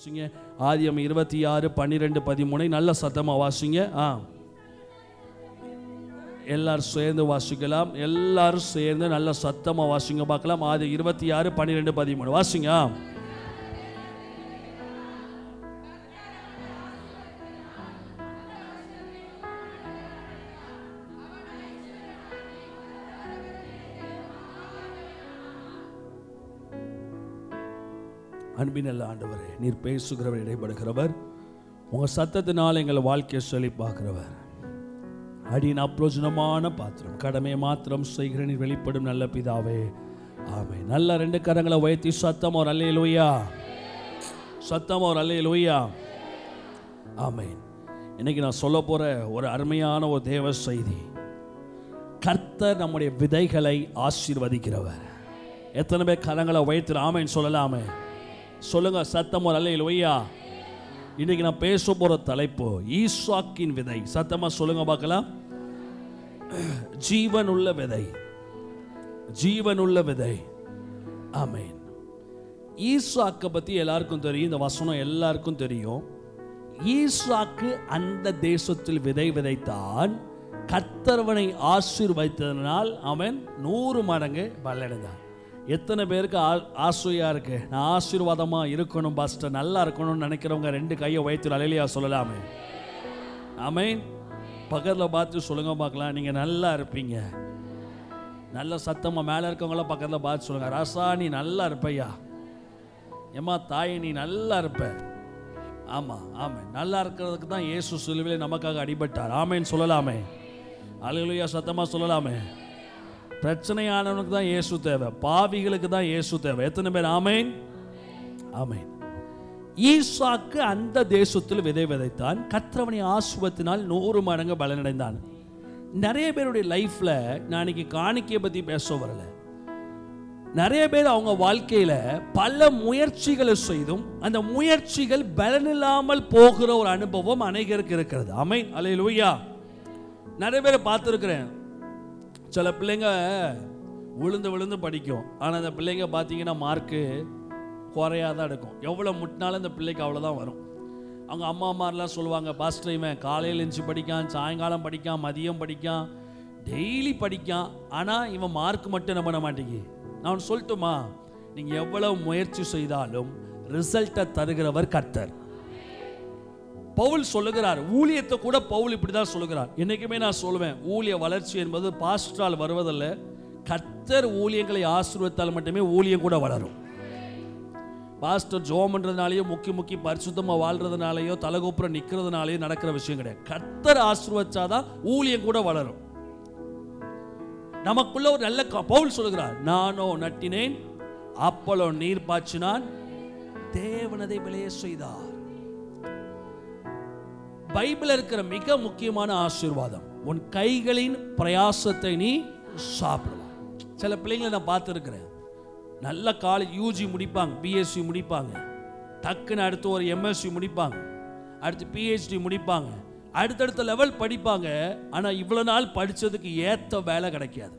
வாசிங்க. ஆதியாகமம் 26:12-13 நல்ல சத்தமா வாசிங்க. எல்லாரும் சேர்ந்து வாசிக்கலாம். எல்லாரும் சேர்ந்து நல்ல சத்தமா வாசிங்க பார்க்கலாம். ஆதி 26:12-13 வாசிங்க. அன்பின் நல்ல ஆண்டவரே, நீர் பேசுகிறவர், இடைபடுகிறவர், உங்கள் சத்தத்தினால் எங்கள் வாழ்க்கையை செழிப்பாக்குறவர், அடியின் அப்பிரயோஜனமான பாத்திரம், கடமை மாத்திரம் செய்கிற நீர் வெளிப்படும் நல்ல பிதாவே, ஆமென். நல்ல 2 கரங்களை உயர்த்தி சத்தம் ஒரு அல்லேலூயா, சத்தம் ஒரு அல்லேலூயா, ஆமென். இன்னைக்கு நான் சொல்ல போற ஒரு அருமையான ஒரு தேவ செய்தி. கர்த்தர் நம்முடைய விதைகளை ஆசீர்வதிக்கிறவர். எத்தனை பேர் கரங்களை உயர்த்தி ஆமென் சொல்லலாமே? சொல்லுங்க சத்தம் ஒரு அல்லேலூயா. இன்னைக்கு நான் பேச போற தலைப்பு ஈசாக்கின் விதை. சத்தமா சொல்லுங்க பார்க்கலாம். ஜீவனுள்ள விதை, ஜீவனுள்ள விதை, ஆமென். ஈசாக்கை பத்தி எல்லாருக்கும் தெரியும், இந்த வசனம் எல்லாருக்கும் தெரியும். ஈசாக்கு அந்த தேசத்தில் விதை விதைத்தான். கர்த்தர்வனை ஆசீர்வதித்ததனால் அவன் 100 மடங்கு பலனடைந்தான். எத்தனை பேருக்கு ஆசையா இருக்கு, நான் ஆசீர்வாதமா இருக்கணும் பாஸ்டர், நல்லா இருக்கணும்னு நினைக்கிறவங்க 2 கையை வைத்து அல்லேலூயா சொல்லலாமே? ஆமென். பக்கத்தில் பார்த்து சொல்லுங்க பார்க்கலாம், நீங்க நல்லா இருப்பீங்க. நல்ல சத்தமா மேலே இருக்கவங்கள பக்கத்தில் பார்த்து சொல்லுங்க, ராசா நீ நல்லா இருப்பையா, ஏமா தாய் நீ நல்லா இருப்ப. ஆமா ஆமென். நல்லா இருக்கிறதுக்கு தான் இயேசு சிலுவையிலே நமக்காக அடிபட்டார். ஆமென் சொல்லலாமே? அல்லேலூயா சத்தமா சொல்லலாமே? பிரச்சனையானவனுக்கு தான் இயேசு தேவை, பாவிகளுக்கு தான் இயேசு தேவை. எத்தனை பேர் ஆமென்? ஆமென். ஈசாக்கு அந்த தேசத்தில் விதை விதைத்தான். கர்த்தர் ஆசீர்வதித்ததினால் 100 மடங்கு பலனடைந்தான். நிறைய பேருடைய லைஃப்ல நான் இன்னைக்கு காணிக்கையை பத்தி பேச வரல. நிறைய பேர் அவங்க வாழ்க்கையில பல முயற்சிகளை செய்தும் அந்த முயற்சிகள் பலனில்லாமல் போகிற ஒரு அனுபவம் அநேகருக்கு இருக்கிறது. ஆமென் அல்லேலூயா. நிறைய பேரை பார்த்துருக்கிறேன். சில பிள்ளைங்க விழுந்து விழுந்து படிக்கும், ஆனால் அந்த பிள்ளைங்க பார்த்தீங்கன்னா மார்க்கு குறையாக தான் எடுக்கும். எவ்வளோ முட்டினாலும் அந்த பிள்ளைக்கு அவ்வளோதான் வரும். அவங்க அம்மா அம்மாரெலாம் சொல்லுவாங்க, பாஸ்டர் இவன் காலையில் எழுந்து படிக்கான், சாயங்காலம் படிக்கான், மதியம் படிக்கான், டெய்லி படிக்கான், ஆனால் இவன் மார்க் மட்டும் என்ன பண்ண மாட்டேங்கி. நான் சொல்லட்டுமா, நீங்கள் எவ்வளவு முயற்சி செய்தாலும் ரிசல்ட்டை தருகிறவர் கர்த்தர். பவுல் சொல்லுகிறார், ஊழியத்தை கூட பவுல் இப்படி தான் சொல்லுகிறார். என்னைக்குமே நான் சொல்லுவேன், ஊழிய வளர்ச்சி என்பது பாஸ்டரால் வருவதல்ல, கர்த்தர் ஊழியங்களை ஆசீர்வதித்தால் மட்டுமே ஊழியம் கூட வளரும். பாஸ்டர் ஜோம் பண்றதுனாலயோ முக்கி பரிசுத்தமாக வாழ்றதுனாலயோ தலகோப்புறம் நிற்கிறதுனாலயோ நடக்கிற விஷயம் கிடையாது. கர்த்தர் ஆசீர்வதிச்சாதான் ஊழியம் கூட வளரும். நமக்குள்ள ஒரு நல்ல பவுல் சொல்லுகிறார், நானோ நட்டினேன், அப்போலோ நீர் பாய்ச்சினான், தேவனதை விளைய செய்தார். பைபிள் இருக்கிற மிக முக்கியமான ஆசீர்வாதம், உன் கைகளின் பிரயாசத்தை நீ சாப்பிடலாம். சில பிள்ளைங்களை நான் பார்த்துருக்கிறேன், நல்ல காலேஜ் யூஜி முடிப்பாங்க, பிஎஸ்சி முடிப்பாங்க, டக்குன்னு அடுத்து ஒரு எம்எஸ்சி முடிப்பாங்க, அடுத்து பிஹெச்டி முடிப்பாங்க, அடுத்தடுத்த லெவல் படிப்பாங்க. ஆனால் இவ்வளோ நாள் படித்ததுக்கு ஏற்ற வேலை கிடைக்காது.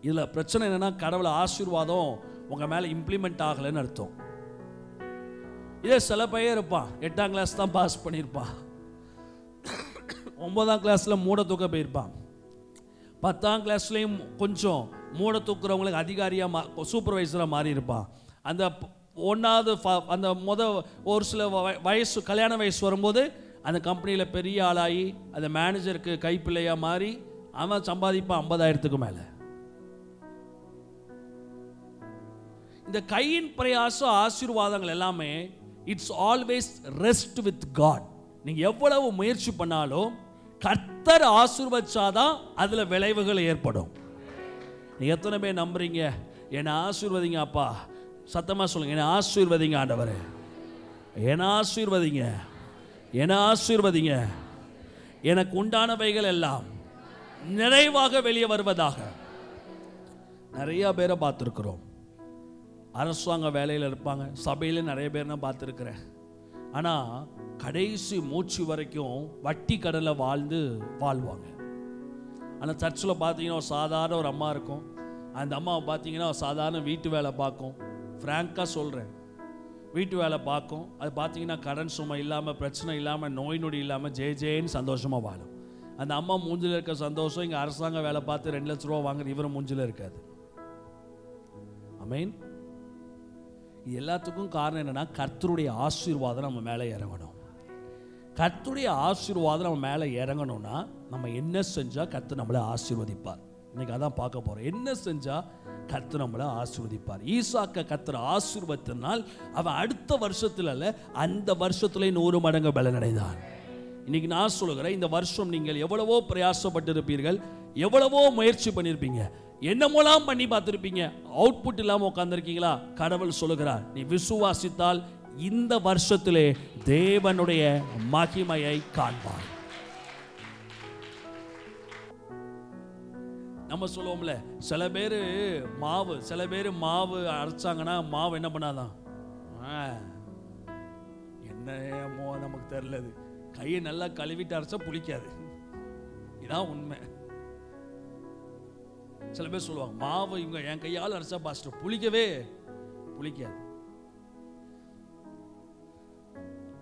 இதில் பிரச்சனை என்னென்னா, கடவுளை ஆசீர்வாதம் உங்கள் மேலே இம்ப்ளிமெண்ட் ஆகலைன்னு அர்த்தம். இதே சில பையன் இருப்பான், 8ஆம் கிளாஸ் தான் பாஸ் பண்ணியிருப்பான், 9ஆம் கிளாஸில் மூட தூக்க போயிருப்பான், 10ஆம் கிளாஸ்லேயும் கொஞ்சம் மூட தூக்குறவங்களுக்கு அதிகாரியாக சூப்பர்வைசராக மாறி இருப்பான். அந்த 1வது அந்த ஒரு சில வயசு கல்யாண வயசு வரும்போது அந்த கம்பெனியில் பெரிய ஆளாகி அந்த மேனேஜருக்கு கைப்பிள்ளையாக மாறி அவன் சம்பாதிப்பான் 50,000க்கு மேலே. இந்த கையின் பிரயாசம் ஆசீர்வாதங்கள் எல்லாமே it's always rest with God. நீங்கள் எவ்வளவு முயற்சி பண்ணாலும் கர்த்தர் ஆசீர்வதிச்சாதான் அதில் விளைவுகள் ஏற்படும். நீங்கள் எத்தனை பேர் நம்புறீங்க? என்னை ஆசீர்வதிங்க அப்பா, சத்தமாக சொல்லுங்க, என்னை ஆசீர்வதிங்க ஆண்டவரே, என்னை ஆசீர்வதிங்க, என்னை ஆசீர்வதிங்க, எனக்கு உண்டானவைகள் எல்லாம் நிறைவாக வெளியே வருவதாக. நிறைய பேரை பார்த்துருக்குறோம், அரசாங்க வேலையில் இருப்பாங்க, சபையில் நிறைய பேர் நான் பார்த்துருக்குறேன். ஆனால் கடைசி மூச்சு வரைக்கும் வட்டி கடலில் வாழ்வாங்க. ஆனால் சர்ச்சில் பார்த்தீங்கன்னா ஒரு சாதாரண ஒரு அம்மா இருக்கும், அந்த அம்மாவை பார்த்தீங்கன்னா சாதாரண வீட்டு வேலை பார்க்கும். ஃப்ராங்காக சொல்கிறேன், வீட்டு வேலை பார்க்கும். அது பார்த்தீங்கன்னா கடன் சுமை இல்லாமல், பிரச்சனை இல்லாமல், நோய் நொடி இல்லாமல் ஜேன்னு சந்தோஷமாக வாழும். அந்த அம்மா மூஞ்சில் இருக்க சந்தோஷம் இங்கே அரசாங்க வேலை பார்த்து 2 லட்ச ரூபா வாங்குற இவரும் மூஞ்சில் இருக்காது. ஆமென். இது எல்லாத்துக்கும் காரணம் என்னன்னா, கர்த்தருடைய ஆசீர்வாதம் நம்ம மேலே இறங்கணும். கர்த்தருடைய ஆசீர்வாதம் நம்ம மேலே இறங்கணும்னா நம்ம என்ன செஞ்சால் கர்த்தர் நம்மளை ஆசீர்வதிப்பார். இன்னைக்கு அதான் பார்க்க போகிறோம். என்ன செஞ்சால் கர்த்தர் நம்மளை ஆசீர்வதிப்பார். ஈசாக்க கர்த்தர் ஆசீர்வதித்தனால் அவன் அடுத்த வருஷத்துல அல்ல, அந்த வருஷத்துல 100 மடங்கு பலனடைந்தான். இன்னைக்கு நான் சொல்லுகிறேன், இந்த வருஷம் நீங்கள் எவ்வளவோ பிரயாசப்பட்டு இருப்பீர்கள், எவ்வளவோ முயற்சி பண்ணியிருப்பீங்க, என்னமோலாம் பண்ணி பார்த்துருப்பீங்க, அவுட்புட் இல்லாமல் உட்கார்ந்துருக்கீங்களா? கடவுள் சொல்லுகிறார், நீ விசுவாசித்தால் இந்த வருஷத்திலே தேவனுடைய மகிமையை காண்பார். நம்ம சொல்லுவோம்ல, சில பேர் மாவு அரைச்சாங்கன்னா மாவு என்ன பண்ணாதான், என்னமோ நமக்கு தெரியல, கையை நல்லா கழுவிட்டு அரைச்சா புளிக்காது. இதான் உண்மை. சில பேர் சொல்லுவாங்க, மாவு இவங்க என் கையால் அரைச்சா பாஸ்டர் புளிக்காது.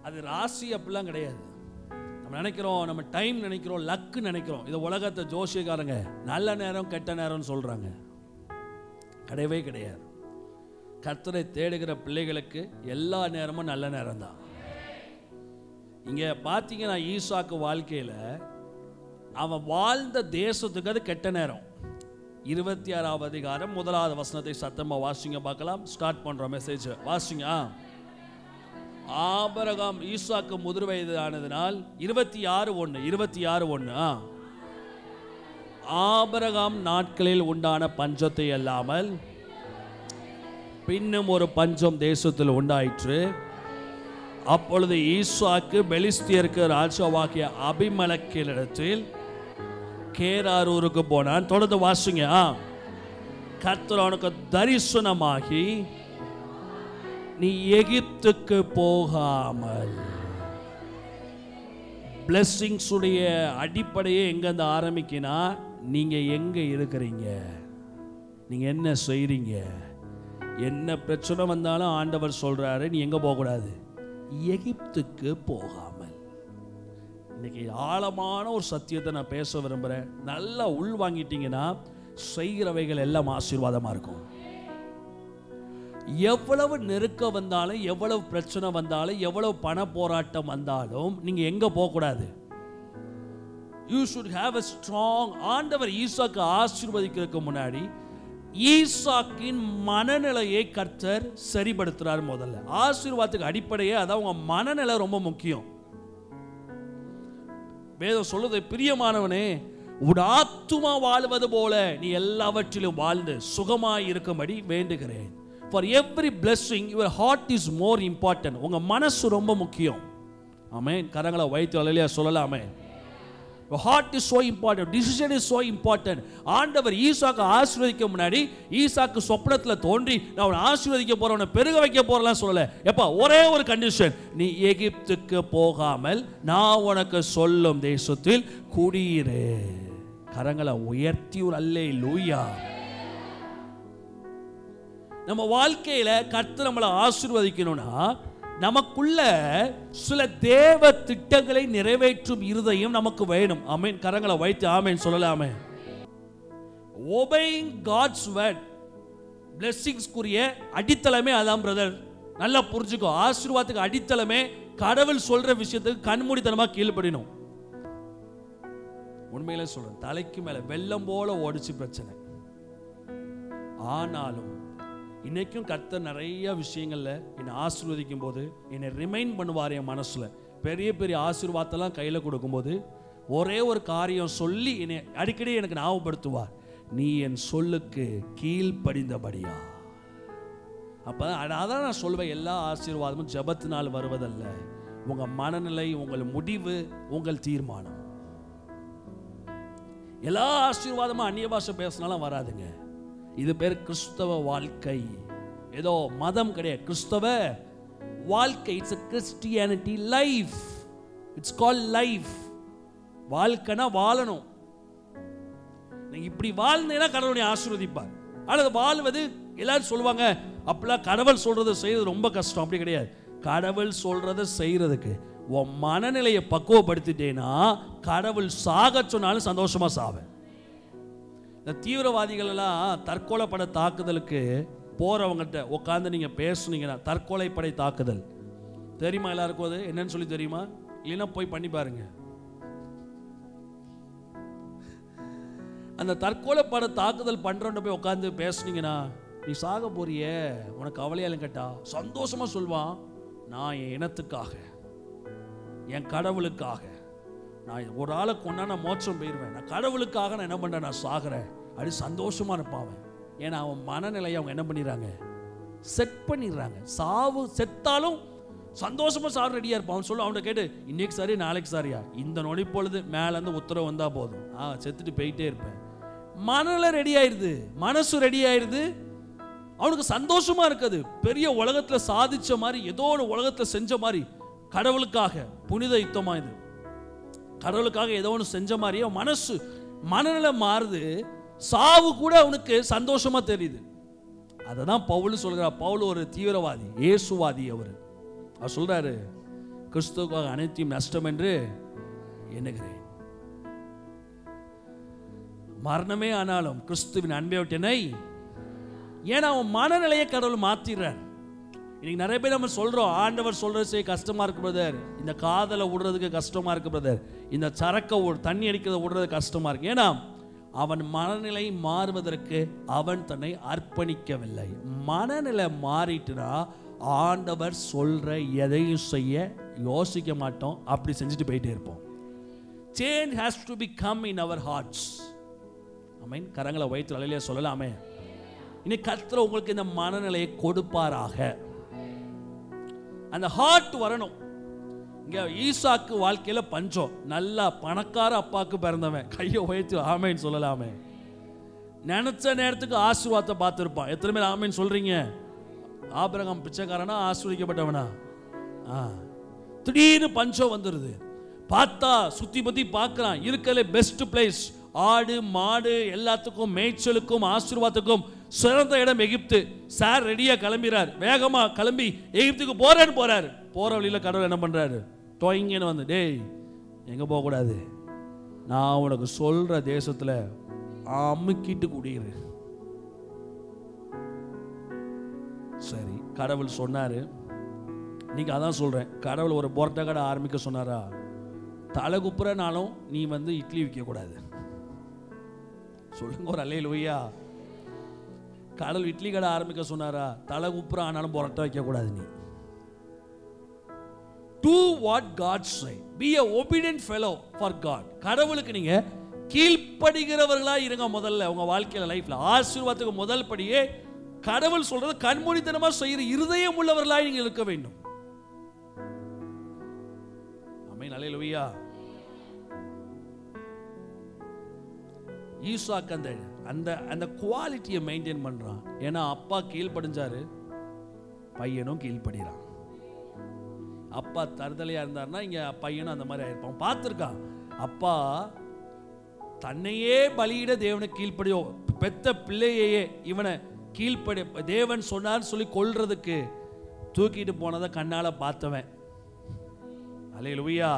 அது ராசி அப்படிலாம் கிடையாது. நம்ம நினைக்கிறோம், நம்ம டைம் நினைக்கிறோம், லக்கு நினைக்கிறோம். இதை உலகத்தை ஜோசியக்காரங்க நல்ல நேரம் கெட்ட நேரம்னு சொல்றாங்க. கிடையவே கிடையாது. கர்த்தரை தேடுகிற பிள்ளைகளுக்கு எல்லா நேரமும் நல்ல நேரம் தான். இங்க பாத்தீங்கன்னா ஈசாக்கு வாழ்க்கையில அவன் வாழ்ந்த தேசத்துக்கு அது கெட்ட நேரம். 26ஆம் அதிகாரம் 1வது வசனத்தை சத்தமா வாசிங்க பார்க்கலாம். ஸ்டார்ட் பண்றோம் மெசேஜ். வாசிங்க. ஆபிரகாம் ஈசாக்கு முதிர் வயது ஆனதினால் 26:1 ஆபிரகாம் நாட்களில் உண்டான பஞ்சத்தை அல்லாமல் பின்னும் ஒரு பஞ்சம் தேசத்தில் உண்டாயிற்று. அப்பொழுது ஈசாக்கு பெலிஸ்தியருக்கு ராஜாவாகிய அபிமெலேக்கினிடத்தில் கேராரூருக்கு போனான். தொடர்ந்து வாசிங்க. கர்த்தர் அவனுக்கு தரிசனமாகி, நீ எகிப்துக்கு போகாமல். பிளெஸிங்ஸ் உடைய அடிப்படையே எங்க ஆரம்பிக்கினா, நீங்க எங்க இருக்கிறீங்க, நீங்க என்ன செய்றீங்க. என்ன பிரச்சனை வந்தாலும் ஆண்டவர் சொல்றாரு, நீ எங்க போக கூடாது, எகிப்துக்கு போகாமல். இன்னைக்கு ஆழமான ஒரு சத்தியத்தை நான் பேச விரும்புறேன். நல்லா உள் வாங்கிட்டீங்கன்னா செய்கிறவைகள் எல்லாம் ஆசீர்வாதமா இருக்கும். எவ்வளவு நெருக்க வந்தாலும், எவ்வளவு பிரச்சனை வந்தாலும், எவ்வளவு பண போராட்டம் வந்தாலும் நீங்க எங்க போக கூடாது. You should have a strong. ஆண்டவர் ஈசாக்கு ஆசீர்வதிக்கிறதுக்கு முன்னாடி ஈசாக்கின் மனநிலையை கர்த்தர் சரிபடுத்துறார். முதல்ல ஆசீர்வாதத்துக்கு அடிப்படையே அதான் உங்க மனநிலை ரொம்ப முக்கியம். வேதம் சொல்லுது, பிரியமானவனே, உன் ஆத்துமா வாழ்வது போல நீ எல்லாவற்றிலும் வாழ்ந்து சுகமாய் இருக்கும்படி வேண்டுகிறேன். For every blessing your heart is more important. உங்க மனசு ரொம்ப முக்கியம். ஆமென். கரங்களை வைத்து அல்லேலூயா சொல்லலாமே. Your heart is so important. Decision is so important. ஆண்டவர் ஈசாக்கு ஆசீர்வதிக்க முன்னாடி ஈசாக்கு சொப்பனத்துல தோன்றி, நான் உன்னை ஆசீர்வதிக்க போறேன், உன்னை பெருக வைக்க போறேன்லாம் சொல்லல. எப்பா, ஒரே ஒரு கண்டிஷன், நீ எகிப்துக்கு போகாமல் நான் உனக்கு சொல்லும் தேசத்தில் குடியிரு. கரங்களை உயர்த்தி ஒரு அல்லேலூயா. நம்ம வாழ்க்கையில கர்த்தர் நம்மளை ஆசீர்வதிக்கணும்னா நமக்குள்ள சில தேவ திட்டங்களை நிறைவேற்றும் இருதயம் நமக்கு வேணும். ஆமென். கரங்களை வைத்து ஆமென் சொல்லலாமே. obeying God's word, blessings குரிய அடித்தளமே அதான் பிரதர். நல்லா புரிஞ்சுக்கோ. ஆசீர்வாதத்துக்கு அடித்தளமே கடவுள் சொல்ற விஷயத்துக்கு கண்மூடித்தனமா கீழ்ப்படியணும். உண்மையிலே சொல்றேன், தலைக்கு மேல வெள்ளம் போல ஓடிச்சு பிரச்சனை. ஆனாலும் இன்னைக்கும் கர்த்தர் நிறைய விஷயங்கள்ல என்னை ஆசீர்வதிக்கும் போது என்னை ரிமைண்ட் பண்ணுவார். என் மனசுல பெரிய பெரிய ஆசீர்வாதத்தெல்லாம் கையில கொடுக்கும்போது ஒரே ஒரு காரியம் சொல்லி என்னை அடிக்கடி எனக்கு ஞாபகப்படுத்துவார், நீ என் சொல்லுக்கு கீழ்ப்படிந்தபடியா. அப்ப அதான் நான் சொல்வேன், எல்லா ஆசீர்வாதமும் ஜெபத்தினால் வருவதல்ல, உங்க மனநிலை, உங்கள் முடிவு, உங்கள் தீர்மானம். எல்லா ஆசீர்வாதமும் அந்நிய பாஷை பேசினாலும் வராதுங்க. இது பேர் கிறிஸ்தவ வாழ்க்கை. ஏதோ மதம் கிடையாது, கிறிஸ்தவ வாழ்க்கை. It's a Christianity life. It's called life. வாழ்க்கைனா வாழணும். நீங்க இப்படி வாழ்ந்தீங்கன்னா கடவுளை ஆசீர்வதிப்பார். ஆனால் வாழ்வது எல்லாரும் சொல்லுவாங்க, அப்பெல்லாம் கடவுள் சொல்றதை செய்யறது ரொம்ப கஷ்டம். அப்படி கிடையாது. கடவுள் சொல்றதை செய்யறதுக்கு உன் மனநிலையை பக்குவப்படுத்திட்டேன்னா கடவுள் சாக சொன்னாலும் சந்தோஷமா சாவேன். இந்த தீவிரவாதிகள் எல்லாம் தற்கொலை படை தாக்குதலுக்கு போறவங்ககிட்ட உட்காந்து நீங்க பேசுனீங்கன்னா, தற்கொலை படை தாக்குதல் தெரியுமா எல்லாருக்கும்? அது என்னன்னு சொல்லி தெரியுமா? இல்லைன்னா போய் பண்ணி பாருங்க. அந்த தற்கொலை படை தாக்குதல் பண்றவன் போய் உட்காந்து பேசுனீங்கன்னா, நீ சாக போறியே உனக்கு கவலையாலும் கேட்டா சந்தோஷமா சொல்வான், நான் என் இனத்துக்காக, என் கடவுளுக்காக, நான் ஒரு ஆளை கொண்டா நான் மோட்சம் போயிடுவேன், நான் கடவுளுக்காக நான் என்ன பண்றேன், நான் சாகிறேன் அப்படி சந்தோஷமா இருப்பான். ஏன்னா அவன் மனநிலையை அவங்க என்ன பண்ணிடுறாங்க, செட் பண்ணிடுறாங்க. சாவு செத்தாலும் சந்தோஷமா சாவு ரெடியா இருப்பான். அவன் சொல்ல அவன்கிட்ட கேட்டு, இன்னைக்கு சரி நாளைக்கு சரியா, இந்த நொடி பொழுது மேல இருந்து உத்தரவு வந்தா போதும், செத்துட்டு போயிட்டே இருப்பேன். மனநிலை ரெடி ஆயிடுது, மனசு ரெடி ஆயிடுது, அவனுக்கு சந்தோஷமா இருக்குது. பெரிய உலகத்துல சாதிச்ச மாதிரி, ஏதோ ஒரு உலகத்துல செஞ்ச மாதிரி, கடவுளுக்காக புனித யுத்தமா இது, கடவுளுக்காக ஏதோ ஒன்று செஞ்ச மாதிரி அவன் மனசு மனநிலை மாறுது. சாவு கூட அவனுக்கு சந்தோஷமா தெரியுது. அதை தான் பவுல் சொல்கிறார். பவுல் ஒரு தீவிரவாதி, இயேசுவாதி. அவர் சொல்றாரு, கிறிஸ்துவுக்காக அனைத்தையும் நஷ்டம் என்று எண்ணுகிறேன், மரணமே ஆனாலும் கிறிஸ்துவின் அன்பை விட்டனை. ஏன்னா அவன் மனநிலையை கடவுள் மாத்திடுறார். இன்னைக்கு நிறைய பேர் நம்ம சொல்றோம், ஆண்டவர் சொல்றது செய்ய கஷ்டமா இருக்கு பிரதர், இந்த காதலை விடுறதுக்கு கஷ்டமா இருக்கு பிரதர், இந்த சரக்க தண்ணி அடிக்கிறத விடுறது கஷ்டமா இருக்கு. ஏன்னா அவன் மனநிலை மாறுவதற்கு அவன் தன்னை அர்ப்பணிக்கவில்லை. மனநிலை மாறிட்டுனா ஆண்டவர் சொல்ற எதையும் செய்ய யோசிக்க மாட்டோம், அப்படி செஞ்சுட்டு போயிட்டே இருப்போம். Change has to become in our hearts. ஆமென். கரங்களை வைத்து அல்லேலூயா சொல்லலாமே. இன்னைக்கு கர்த்தர் உங்களுக்கு இந்த மனநிலையை கொடுப்பாராக. அந்த ஹார்ட் வரணும். இங்க ஈசாக்கு வாழ்க்கையில பஞ்சம், நல்லா பணக்கார அப்பாக்கு பிறந்தவன், கையை வைத்து ஆமேன்னு சொல்லலாமே. நினைச்ச நேரத்துக்கு ஆசீர்வாதத்தை பார்த்துருப்பான். எத்தனை பேர் ஆமேன்னு சொல்றீங்க? ஆபிரகாம் பிச்சைக்காரனா ஆசீர்வதிக்கப்பட்டவனா? திடீர்னு பஞ்சம் வந்துருது. பார்த்தா சுத்தி பத்தி பார்க்கறான், இருக்கல பெஸ்ட் பிளேஸ், ஆடு மாடு எல்லாத்துக்கும் மேய்ச்சலுக்கும் ஆசீர்வாதத்துக்கும் சிறந்த இடம் எகிப்து. சார் ரெடியா கிளம்பிறார், வேகமா கிளம்பி எகிப்துக்கு போறாரு. போற வழியில கடவுள் என்ன பண்றாரு, டொயிங்கன்னு வந்து, டேய் எங்க போக கூடாது, நான் உனக்கு சொல்ற தேசத்துல அமுக்கிட்டு குடியிரு. சரி, கடவுள் சொன்னாரு. நீங்க அதான் சொல்றேன், கடவுள் ஒரு பொரோட்டா கடை ஆரம்பிக்க சொன்னாரா? தலை குப்புறனாலும் நீ வந்து இட்லி விற்க கூடாது. சொல்லுங்க ஒரு அல்லேலூயா. கடவுள் இட்லி கடை ஆரம்பிக்க சொன்னாரா? தலை குப்புற ஆனாலும் பொரோட்டா வைக்க கூடாது. நீ do what God say, be a obedient fellow for God. கடவுளுக்கு நீங்க கீழ்ப்படிகிறவர்களா இருங்க. முதல்ல உங்க வாழ்க்கையில லைஃப்ல ஆசீர்வாதத்துக்கு முதல் படியே கடவுள் சொல்றது கண்மூடித்தனமா செய்யற இருதயம் உள்ளவர்களாய் நீங்க இருக்க வேண்டும். ஆமென் அல்லேலூயா. ஈசாக்கு அந்த அந்த குவாலிட்டியை மெயின்டைன் பண்றான். ஏன்னா அப்பா கீழ்ப்படிஞ்சாரு, பையனும் கீழ்ப்படிறான். அப்பா தருதலையா இருந்தாருன்னா இங்க பையனும் அந்த மாதிரி ஆயிருப்பான். பார்த்துருக்கான், அப்பா தன்னையே பலியிட தேவனுக்கு கீழ்ப்படியோ, பெத்த பிள்ளையே இவனை கீழ்ப்படி தேவன் சொன்னார் சொல்லி கொல்றதுக்கு தூக்கிட்டு போனதை கண்ணால பார்த்தவன். அல்லேலூயா.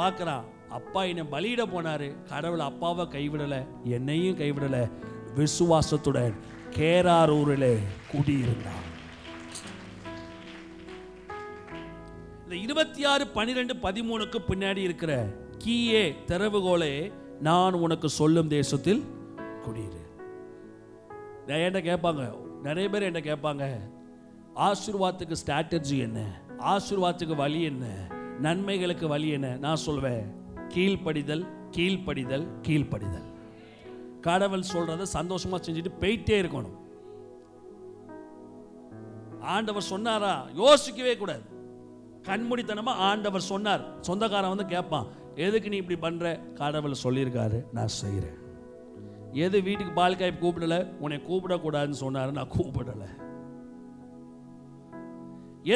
பார்க்கறான், அப்பா என்னை பலியிட போனாரு, கடவுள் அப்பாவை கைவிடல, என்னையும் கைவிடல, விசுவாசத்துடன் கேராரூரிலே குடியிருந்தான். இந்த 26:12-13 பின்னாடி இருக்கிற கீயே திறவுகோலே, நான் உனக்கு சொல்லும் தேசத்தில் குடியிரு. என்கிட்ட கேட்பாங்க, நிறைய பேர் என்கிட்ட கேட்பாங்க, ஆசீர்வாதத்துக்கு ஸ்ட்ராட்டஜி என்ன, ஆசீர்வாதத்துக்கு வழி என்ன, நன்மைகளுக்கு வழி என்ன? நான் சொல்வேன், கீழ்ப்படிதல் கீழ்ப்படிதல் கீழ்ப்படிதல். கடவுள் சொல்றதை சந்தோஷமா செஞ்சுட்டு போயிட்டே இருக்கணும். ஆண்டவர் சொன்னாரா யோசிக்கவே கூடாது. கண்மூடித்தனமா ஆண்டவர் சொன்னார், சொந்தக்காரன் வந்து கேட்பான், எதுக்கு நீ இப்படி பண்ற? கடவுள் சொல்லியிருக்காரு, நான் செய்கிறேன். எது வீட்டுக்கு பால்காய் கூப்பிடல, உன்னை கூப்பிடக்கூடாதுன்னு சொன்னாரு, நான் கூப்பிடல.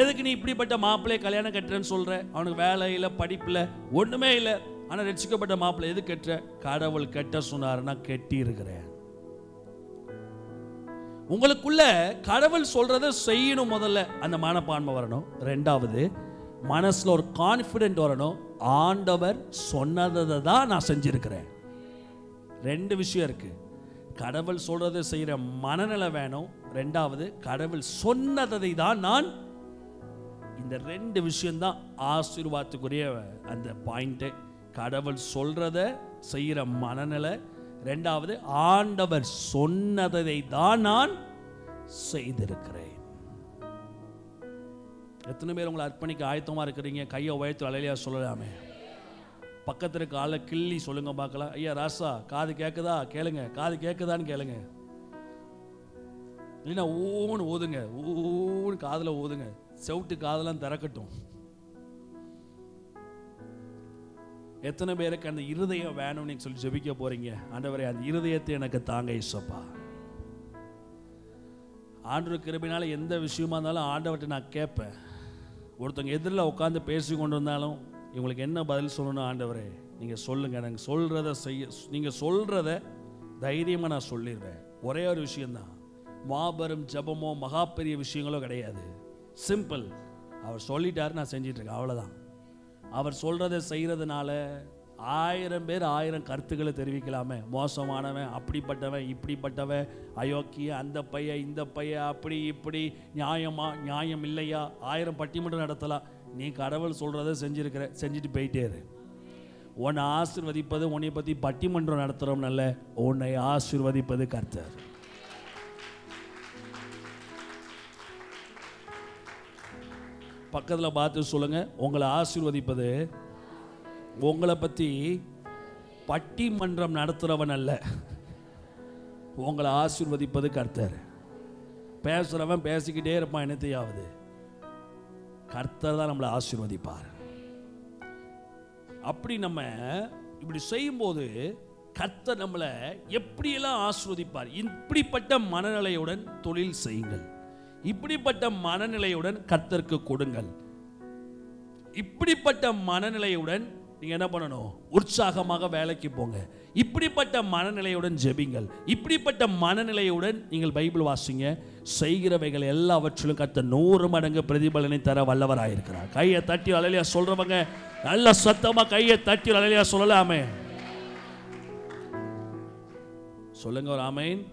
எதுக்கு நீ இப்படிப்பட்ட மாப்பிள்ளைய கல்யாணம் கட்டுறேன்னு சொல்ற? அவனுக்கு வேலை இல்லை, படிப்புல ஒண்ணுமே இல்லை, ஆனா ரட்சிக்கப்பட்ட மாப்பிள்ளை எது கட்டுற? கடவுள் கட்ட சொன்னாரு, நான் கட்டி இருக்கிறேன். உங்களுக்குள்ள கடவுள் சொல்றதை செய்யணும். முதல்ல அந்த மனப்பான்மை வரணும். ரெண்டாவது, மனசுல ஒரு கான்ஃபிடென்ட் வரணும். ஆண்டவர் சொன்னதை தான் நான் செஞ்சிருக்கிறேன். ரெண்டு விஷயம் இருக்கு. கடவுள் சொல்றதை செய்யற மனநிலை வேணும். ரெண்டாவது, கடவுள் சொன்னதை தான் நான். இந்த ரெண்டு விஷயம்தான் ஆசீர்வாதத்துக்குரிய அந்த பாயிண்ட். கடவுள் சொல்றத செய்யற மனநிலை, ரெண்டாவது ஆண்டவர் சொன்னதை தான் நான் செய்திருக்கிறேன். எத்தனை பேர் உங்களை அர்ப்பணிக்க ஆயத்தமா இருக்கிறீங்க? கையை உயர்த்தி அலையிலையா சொல்லலாமே. பக்கத்துல இருக்க ஆளை கிள்ளி சொல்லுங்க பார்க்கலாம். ஐயா ராசா, காது கேட்குதா? கேளுங்க. காது கேட்குதான்னு கேளுங்க. இல்லைன்னா ஊன்னு ஊதுங்க. ஊன்னு காதுல ஊதுங்க. செவுட்டு காதெல்லாம் திறக்கட்டும். எத்தனை பேருக்கு அந்த இருதயம் வேணும்னு சொல்லி ஜெபிக்க போறீங்க? ஆண்டவரே, அந்த இருதயத்தை எனக்கு தாங்க இயேசுப்பா. ஆண்டவர் கிருபையினால எந்த விஷயமா இருந்தாலும் ஆண்டவர்கிட்ட நான் கேட்பேன். ஒருத்தவங்க எதிரில் உட்காந்து பேசி கொண்டு இருந்தாலும் இவங்களுக்கு என்ன பதில் சொல்லணும்? ஆண்டவரே நீங்கள் சொல்லுங்க, நாங்கள் சொல்கிறத செய்ய. நீங்கள் சொல்கிறத தைரியமாக நான் சொல்லிடுவேன். ஒரே ஒரு விஷயந்தான், மாபெரும் ஜபமோ மகா பெரிய விஷயங்களோ கிடையாது. சிம்பிள். அவர் சொல்லிட்டாரு, நான் செஞ்சிட்ருக்கேன், அவ்வளோதான். அவர் சொல்கிறத செய்கிறதுனால 1000 பேர் 1000 கருத்துக்களை தெரிவிக்கலாமே. மோசமானவன், அப்படிப்பட்டவன், இப்படிப்பட்டவன், அயோக்கிய, அந்த பைய, இந்த பைய, அப்படி இப்படி, நியாயமா நியாயம் இல்லையா, 1000 பட்டிமன்றம் நடத்தலாம். நீ கடவுள் சொல்கிறத செஞ்சுருக்கிற, செஞ்சுட்டு போயிட்டே இரு. உன்னை ஆசீர்வதிப்பது, உன்னை பற்றி பட்டிமன்றம் நடத்துகிறோம் நல்ல, உன்னை ஆசீர்வதிப்பது கர்த்தர். பக்கத்தில் பார்த்து சொல்லுங்க, உங்களை ஆசீர்வதிப்பது, உங்களை பற்றி பட்டிமன்றம் நடத்துகிறவன் அல்ல, உங்களை ஆசீர்வதிப்பது கர்த்தர். பேசுகிறவன் பேசிக்கிட்டே இருப்பான், என்னத்தையாவது. கர்த்தர் தான் நம்மளை ஆசீர்வதிப்பார். அப்படி நம்ம இப்படி செய்யும்போது கர்த்தர் நம்மளை எப்படியெல்லாம் ஆசீர்வதிப்பார். இப்படிப்பட்ட மனநிலையுடன் தொழில் செய்யுங்கள். இப்படிப்பட்ட மனநிலையுடன் கர்த்தருக்கு கொடுங்கள். இப்படிப்பட்ட மனநிலையுடன் நீங்க என்ன பண்ணணும்? உற்சாகமாக வேலைக்கு போங்க. இப்படிப்பட்ட மனநிலையுடன் ஜெபிங்கள். இப்படிப்பட்ட மனநிலையுடன் நீங்கள் பைபிள் வாசிங்க. செய்கிறவைகள் எல்லாவற்றிலும் கர்த்தர் 100 மடங்கு பிரதிபலனை தர வல்லவராயிருக்கிறார். கையை தட்டி அல்லேலூயா சொல்றவங்க நல்ல சத்தமா கையை தட்டி அல்லேலூயா சொல்லலாமே. சொல்லுங்க ஒரு ஆமென்.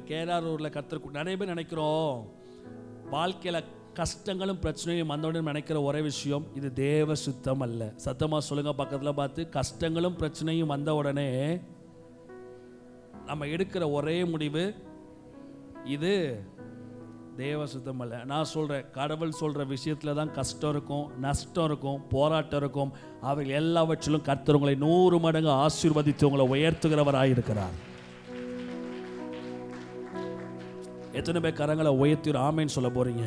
கேராரூர்ல கர்த்தர் நிறைய பேர் நினைக்கிறோம், வாழ்க்கையில கஷ்டங்களும் பிரச்சனையும் வந்தவுடனே நினைக்கிற ஒரே விஷயம், இது தேவ சித்தம் அல்ல. சத்தமா சொல்லுங்க பக்கத்துல பார்த்து. கஷ்டங்களும் பிரச்சனையும் வந்த உடனே நம்ம எடுக்கிற ஒரே முடிவு, இது தேவ சித்தம் அல்ல. நான் சொல்றேன், கடவுள் சொல்ற விஷயத்துல தான் கஷ்டம் இருக்கும், நஷ்டம் இருக்கும், போராட்டம் இருக்கும். அவைகள் எல்லாவற்றிலும் கர்த்தர் உங்களை 100 மடங்கு ஆசீர்வதித்து உங்களை உயர்த்துகிறவராயிருக்கிறார். எத்தனை பேர் கரங்களை உயர்த்தி ஆமேன்னு சொல்ல போறீங்க?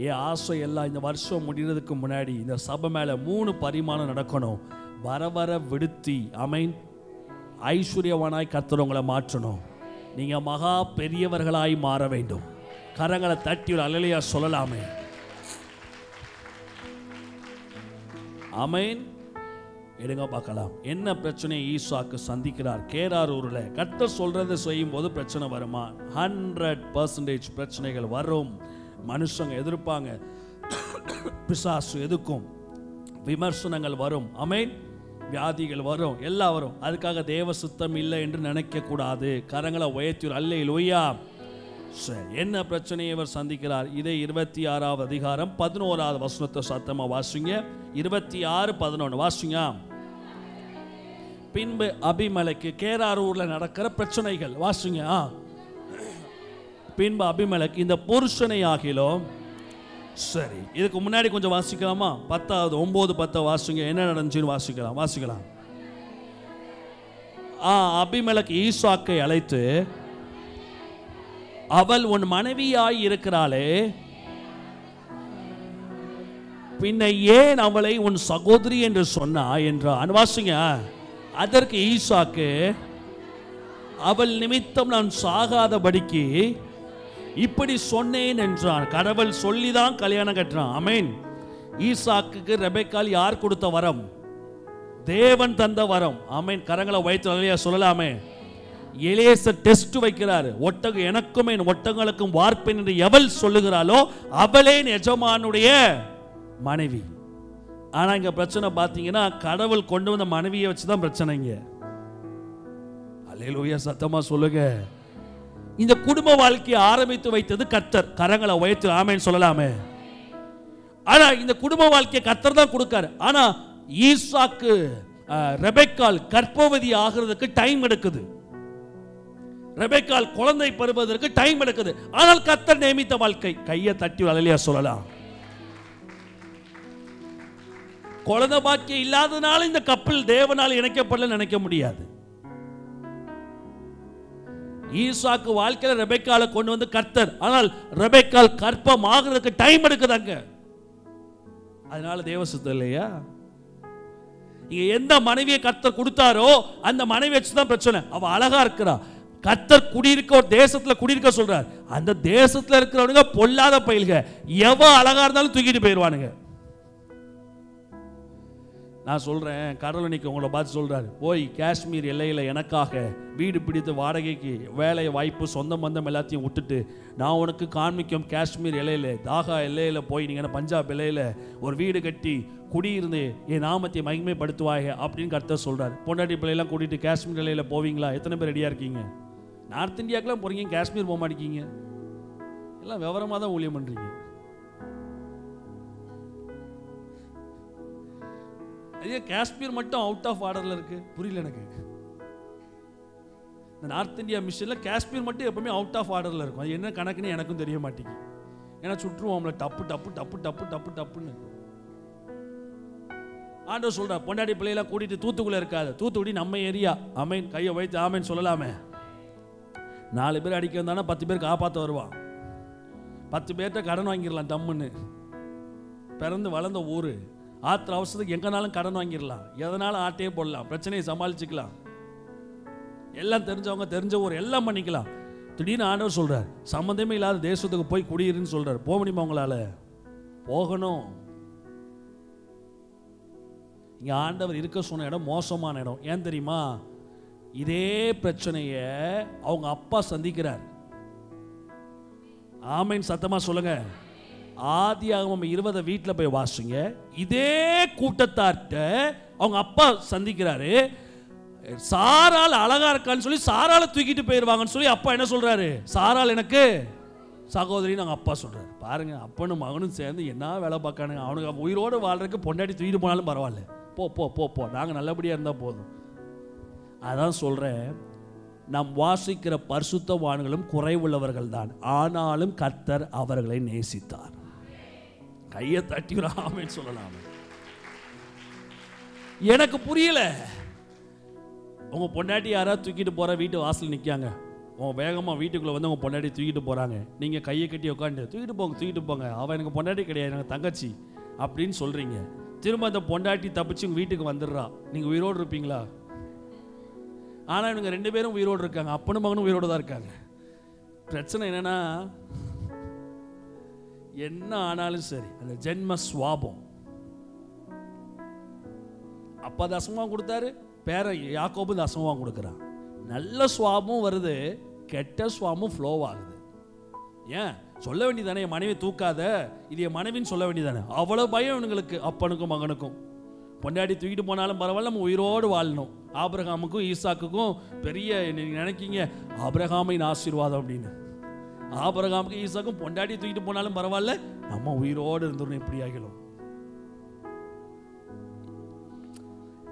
என் ஆசை எல்லாம் இந்த வருஷம் முடிகிறதுக்கு முன்னாடி இந்த சபை மேல 3 பரிமாணம் நடக்கணும். வர வர விடுத்தி ஆமேன் ஐஸ்வர்யவானாய் கர்த்தர் உங்களை மாற்றணும். நீங்க மகா பெரியவர்களாய் மாற வேண்டும். கரங்களை தட்டி அல்லேலூயா சொல்லலாமே. ஆமேன். எடுங்க பார்க்கலாம். என்ன பிரச்சனை ஈசாக்கு சந்திக்கிறார் கேராரூர்ல? கர்த்தர் சொல்றதை செய்யும் போது பிரச்சனை வருமா? 100% பிரச்சனைகள் வரும். மனுஷங்க எதிர்ப்பாங்க, பிசாசு எதுக்கும், விமர்சனங்கள் வரும், ஆமென், வியாதிகள் வரும், எல்லாம் வரும். அதுக்காக தேவ சுத்தம் இல்லை என்று நினைக்க கூடாது. கரங்களை உயர்த்தி அல்லேலூயா. என்ன பிரச்சனையை இவர் சந்திக்கிறார்? இதே 26வது அதிகாரம் 11வது வசனத்தை சத்தமா வாசிங்க. 26:11 வாசிங்க. பின்பு அபிமெலக்கு, கேராரூர்ல நடக்கிற பிரச்சனைகள் வாசிங்க. பின்பு அபிமெலக்கு இந்த புருஷனை ஆகிலும், சரி இதுக்கு முன்னாடி கொஞ்சம் வாசிக்கலாமா? 9:10 வாசிங்க. என்ன நடந்துச்சுன்னு வாசிக்கலாம். அபிமெலக்கு ஈசாக்கை அழைத்து, அவள் உன் மனைவியாய் இருக்கிறாளே, பின்ன ஏன் அவளை உன் சகோதரி என்று சொன்னா என்றான். வாசிங்க. அதற்கு ஈசாக்கு, அவள் நிமித்தம் நான் சாகாதபடிக்கு இப்படி சொன்னேன் என்றான். கடவுள் சொல்லிதான் கல்யாணம் கட்டுறான். ஆமென். ஈசாக்குக்கு ரெபெக்காள் யார் கொடுத்த வரம்? தேவன் தந்த வரம். ஆமென். கரங்களை வைத்து அல்லேலூயா சொல்லலாமே. எலியேசர் டெஸ்ட் வைக்கிறாரு. ஒட்டகம் எனக்கும் என் ஒட்டங்களுக்கும் வார்ப்பேன் என்று எவள் சொல்லுகிறாளோ அவளே எஜமானுடைய மனைவி. ஆனா இங்க பிரச்சனை பாத்தீங்கன்னா, கடவுள் கொண்டு வந்த மனைவியை வச்சுதான் பிரச்சனைங்க. அல்லேலூயா, சத்தமா சொல்லுங்க. இந்த குடும்ப வாழ்க்கையை ஆரம்பித்து வைத்தது கர்த்தர். கரங்களை உயர்த்தி ஆமென் சொல்லலாமே. ஆனா இந்த குடும்ப வாழ்க்கையை கர்த்தர் தான் கொடுக்காரு. ஆனா ஈசாக்கு ரெபெக்காள் கர்ப்பவதி ஆகிறதுக்கு டைம் எடுக்குது. ரெபெக்காள் குழந்தை பெறுவதற்கு டைம் எடுக்குது. ஆனால் கர்த்தர் நியமித்த வாழ்க்கை. கையை தட்டி அல்லேலூயா சொல்லலாம். குழந்தை பாக்கியம் இல்லாதனால இந்த கப்பல் தேவனால் இணைக்கப்படல நினைக்க முடியாது. ஈசாக்கு வாழ்க்கையில ரெபெக்காளை கொண்டு வந்து கர்த்தர். ஆனால் ரெபெக்காள் கர்ப்பம் ஆகிறதுக்கு டைம் எடுக்குதாங்க. அதனால தேவ சித்தம் இல்லையா? இங்க எந்த மனைவியை கர்த்தர் கொடுத்தாரோ அந்த மனைவி வச்சுதான் பிரச்சனை. அவ அழகா இருக்கிறா. கர்த்தர் குடியிருக்க ஒரு தேசத்துல குடியிருக்க சொல்றார். அந்த தேசத்துல இருக்கிறவனுங்க பொல்லாத பயில்க. எவ அழகா இருந்தாலும் தூக்கிட்டு போயிடுவானுங்க. நான் சொல்றேன், கடவுள் இன்னைக்கு உங்களை பார்த்து சொல்றாரு, போய் காஷ்மீர் எல்லையில எனக்காக வீடு பிடித்து வாடகைக்கு வேலை வாய்ப்பு சொந்த பந்தம் எல்லாத்தையும் விட்டுட்டு நான் உனக்கு காண்பிக்கும் காஷ்மீர் எல்லையில தாகா எல்லையில போய் நீங்க பஞ்சாப் எல்லையில ஒரு வீடு கட்டி குடியிருந்து என் நாமத்தை மகிமைப்படுத்துவாங்க அப்படின்னு கர்த்தர் சொல்றாரு. பொண்டாட்டி பிள்ளையெல்லாம் கூட்டிட்டு காஷ்மீர் எல்லையில போவீங்களா? எத்தனை பேர் ரெடியா இருக்கீங்க? நார்த் இந்தியாக்கெல்லாம் போறீங்க, காஷ்மீர் போக மாட்டேங்க. எல்லாம் விவரமா தான் ஊழியம் பண்றீங்க. ஐயா, காஷ்மீர் மட்டும் அவுட் ஆஃப் ஆர்டர்ல இருக்கு. புரியல எனக்கு. இந்த நார்த் இந்தியா மிஷன்ல காஷ்மீர் மட்டும் எப்பவுமே அவுட் ஆஃப் ஆர்டர்ல இருக்கும். அது என்ன கணக்குன்னு எனக்கும் தெரிய மாட்டேங்குது. ஏன்னா சுற்றுவோம்ல டப்பு டப்பு டப்பு டப்பு டப்பு டப்புன்னு. ஆண்டவர் சொல்றா, பொண்டாட்டி பிள்ளையெல்லாம் கூட்டிட்டு தூத்துக்குள்ள இருக்காது. தூத்துக்குடி நம்ம ஏரியா. ஆமென். கையை வைத்து ஆமென் சொல்லலாமே. 4 பேர் அடிக்க வந்தானா 10 பேர் காப்பாற்ற வருவான். 10 பேர்கிட்ட கடன் வாங்கிடலாம் தம்முன்னு. பிறந்து வளர்ந்த ஊரு. ஆத்திர அவசரத்துக்கு எங்கனாலும் கடன் வாங்கிடலாம். எதனாலும் ஆட்டையே போடலாம். பிரச்சனையை சமாளிச்சுக்கலாம். எல்லாம் தெரிஞ்சவங்க தெரிஞ்ச ஊர் எல்லாம் பண்ணிக்கலாம். திடீர்னு ஆண்டவர் சொல்றார், சம்மந்தமே இல்லாத தேசத்துக்கு போய் குடியிருன்னு சொல்றார். போக முடியுமா உங்களால? போகணும். இங்க ஆண்டவர் இருக்க சொன்ன இடம் மோசமான இடம். ஏன் தெரியுமா? இதே பிரச்சனைய அவங்க அப்பா சந்திக்கிறார். ஆமென் சத்தமா சொல்லுங்க. ஆதியாகமம் 20 வீட்டில் போய் வாசிங்க. இதே கூட்டத்தார்ட்ட அவங்க அப்பா சந்திக்கிறாரு. சாரால் அழகா இருக்கான்னு சொல்லி சாரால தூக்கிட்டு போயிருவாங்கன்னு சொல்லி அப்பா என்ன சொல்றாரு? சாரால் எனக்கு சகோதரின்னு அவங்க அப்பா சொல்றாரு. பாருங்க, அப்பனும் மகனும் சேர்ந்து என்ன வேலை பார்க்கானுங்க. அவனுக்கு உயிரோடு வாழ்றதுக்கு பொண்டாட்டி தூக்கிட்டு போனாலும் பரவாயில்ல. போ போ போ போ, நாங்கள் நல்லபடியாக இருந்தால் போதும். அதான் சொல்றேன், நாம் வாசிக்கிற பரிசுத்தவான்களும் குறைவுள்ளவர்கள் தான். ஆனாலும் கர்த்தர் அவர்களை நேசித்தார். கையை தட்டி ஆமென் சொல்லலாம். எனக்கு புரியல. உங்க பொண்டாட்டி யாராவது தூக்கிட்டு போற வீட்டு வாசல் நிற்காங்க. உங்க வேகமா வீட்டுக்குள்ள வந்து உங்க பொண்டாட்டி தூக்கிட்டு போறாங்க. நீங்க கையை கட்டி உட்காந்து தூக்கிட்டு போங்க, அவன் எனக்கு பொண்டாட்டி கிடையாது, எனக்கு தங்கச்சி அப்படின்னு சொல்றீங்க. திரும்ப அந்த பொண்டாட்டி தப்பிச்சு உங்க வீட்டுக்கு வந்துடுறா. நீங்க உயிரோடு இருப்பீங்களா? ஆனா இவங்க 2 பேரும் உயிரோடு இருக்காங்க. அப்பனும் மகனும் உயிரோடு தான் இருக்காங்க. பிரச்சனை என்னன்னா, என்ன ஆனாலும் சரி அந்த ஜென்ம சுவாபம். அப்பா தசமம் கொடுத்தாரு, பேர யாக்கோபு தசமம் கொடுக்குறான். நல்ல சுவாபம் வருது, கெட்ட சுவாபம் ஃப்ளோ ஆகுது. ஏன் சொல்ல வேண்டியதானே, என் மனைவி தூக்காத, இது என் மனைவின்னு சொல்ல வேண்டியதானே. அவ்வளவு பயம் இவங்களுக்கு, அப்பனுக்கும் மகனுக்கும். பொண்டாட்டி தூக்கிட்டு போனாலும் பரவாயில்ல, நம்ம உயிரோடு வாழணும். ஆபிரகாமுக்கும் ஈசாக்குக்கும் பெரிய நினைக்கிங்க ஆபிரகாமின் ஆசீர்வாதம் அப்படின்னு. ஆபிரகாமுக்கும் ஈசாக்கும் பொண்டாட்டி தூக்கிட்டு போனாலும் பரவாயில்ல, நம்ம உயிரோடு இருந்தோம். எப்படி ஆகிடும்?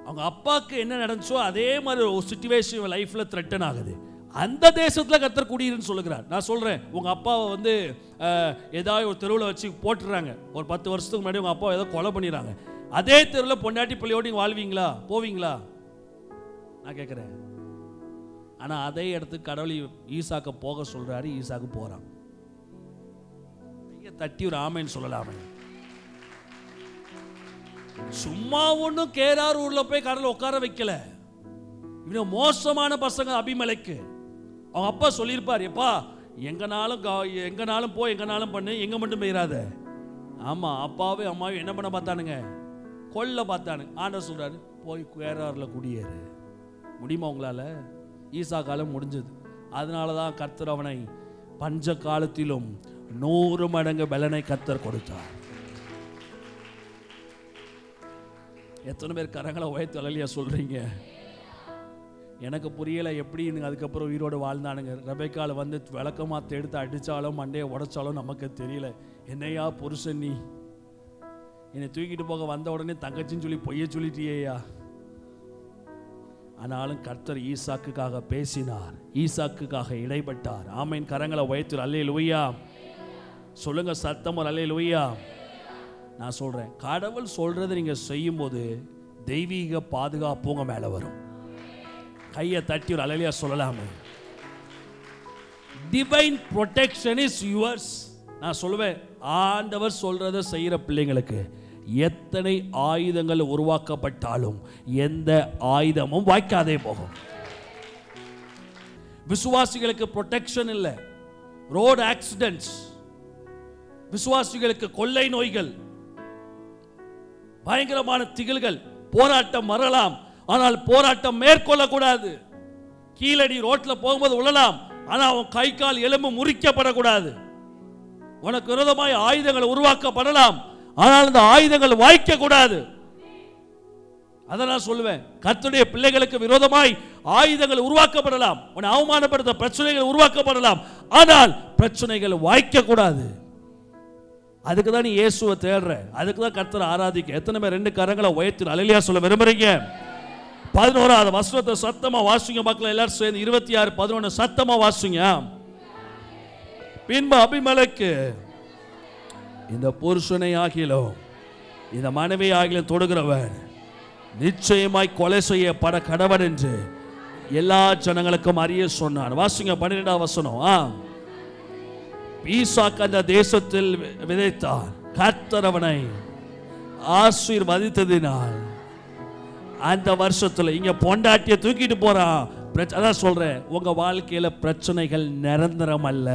அவங்க அப்பாவுக்கு என்ன நடந்துச்சோ அதே மாதிரி ஒரு சிச்சுவேஷன் லைஃப்ல த்ரெட்டன் ஆகுது. அந்த தேசத்துல கர்த்தர் குடியிருன்னு சொல்லுகிறார். நான் சொல்றேன், உங்க அப்பாவை வந்து ஏதாவது ஒரு தெருவில் வச்சு போட்டுறாங்க. ஒரு 10 வருஷத்துக்கு முன்னாடி உங்க அப்பா ஏதோ கொலை பண்ணிடுறாங்க. அதே தெருவில் பொண்டாட்டி பிள்ளையோடு வாழ்வீங்களா? போவீங்களா? நான் கேட்குறேன். ஆனால் அதே இடத்துக்கு கடவுள் ஈசாக்க போக சொல்றாரு. ஈசாக்கு போறான். தட்டி ஒரு ஆமைன்னு சொல்லலாமே. சும்மா ஒன்றும் கேரார் ஊர்ல போய் கடவுள் உட்கார வைக்கல. இன்னும் மோசமான பசங்க அபிமலைக்கு அவங்க அப்பா சொல்லியிருப்பார், எப்பா எங்கனாலும் போ, எங்கனாலும் பண்ணு, எங்க மட்டும் போயிடாத. ஆமா, அப்பாவே அம்மாவும் என்ன பண்ண பார்த்தானுங்க? கொல்ல பார்த்தானுங்க. ஆண்டவர் சொல்றாரு, போய் கேரார்ல குடியேறு. முடியுமா உங்களால? ஈசா காலம் முடிஞ்சது. அதனால தான் கர்த்தர் அவனை பஞ்ச காலத்திலும் 100 மடங்கு பலனை கர்த்தர் கொடுத்தார். எத்தனை பேர் கரங்களை உயர்த்தி அல்லேலூயா சொல்றீங்க? எனக்கு புரியலை எப்படி அதுக்கப்புறம் உயிரோடு வாழ்ந்தானுங்க. ரெபெக்கால வந்து விளக்கமாத்த எடுத்து அடித்தாலும் மண்டையை உடைச்சாலும் நமக்கு தெரியல. என்னையா புருஷன் நீ, என்னை தூக்கிட்டு போக வந்த உடனே தங்கச்சின்னு சொல்லி பொய்ய சொல்லிட்டியா. ஆனாலும் கர்த்தர் ஈசாக்குக்காக பேசினார், ஈசாக்குக்காக இடைப்பட்டார். ஆமேன். கரங்களை உயர்த்தி அல்லேலூயா சொல்லுங்க சத்தம், அல்லேலூயா. நான் சொல்றேன், கடவுள் சொல்றதை நீங்க செய்யும் போது தெய்வீக பாதுகாப்பு உங்க மேல வரும். கையை தட்டி ஒரு அல்லேலூயா சொல்லலாமே. Divine protection is yours. நான் சொல்லுவேன், ஆண்டவர் சொல்றதை செய்யற பிள்ளைங்களுக்கு எத்தனை ஆயுதங்கள் உருவாக்கப்பட்டாலும் எந்த ஆயுதமும் வாய்க்காதே போகும். விசுவாசிகளுக்கு ப்ரொடெக்ஷன் இல்லை, ரோட் ஆக்சிடென்ட்ஸ். விசுவாசிகளுக்கு கொள்ளை நோய்கள், பயங்கரமான திகில்கள். போராட்டம் வரலாம், ஆனால் போராட்டம் மேற்கொள்ளக்கூடாது. கீழடி ரோட்ல போகும்போது உள்ளலாம், ஆனால் அவன் கை கால் எலும்பு முறிக்கப்படக்கூடாது. உனக்கு விரோதமாய் ஆயுதங்கள் உருவாக்கப்படலாம், ஆனால் அந்த ஆயுதங்கள் வாய்க்க கூடாது. அதை நான் சொல்லுவேன், கர்த்தருடைய பிள்ளைகளுக்கு விரோதமாய் ஆயுதங்கள் உருவாக்கப்படலாம், உன்னை அவமானப்படுத்த பிரச்சனைகள் உருவாக்கப்படலாம், ஆனால் பிரச்சனைகள் வாய்க்க கூடாது. அதுக்கு தான் நீ இயேசுவை தேடுற, அதுக்கு தான் கர்த்தரை ஆராதிக்க. எத்தனை பேர் 2 கரங்களை உயர்த்தி அல்லேலூயா சொல்ல விரும்புறீங்க? 11வது வசனத்தை சத்தமா வாசிங்க மக்கள் எல்லாரும் சேர்ந்து. 26:11 சத்தமா வாசிங்க. பின்பு அபிமெலேக்கு இந்த புருஷனை ஆகிலும் இந்த மனைவி ஆகிலும் தொடுகிறவன் நிச்சயமாய் கொலை செய்யப்பட கடவன் என்று எல்லா ஜனங்களுக்கும் அறிய சொன்னான். வாசிங்க 12வது வசனம். ஈசாக்கு அந்த தேசத்தில் விதைத்தான், கர்த்தர் அவனை ஆசீர்வதித்ததினால் அந்த வருஷத்துல இங்க பொண்டாட்டியை தூக்கிட்டு போறான். அதான் சொல்றேன், உங்க வாழ்க்கையில பிரச்சனைகள் நிரந்தரம் அல்ல.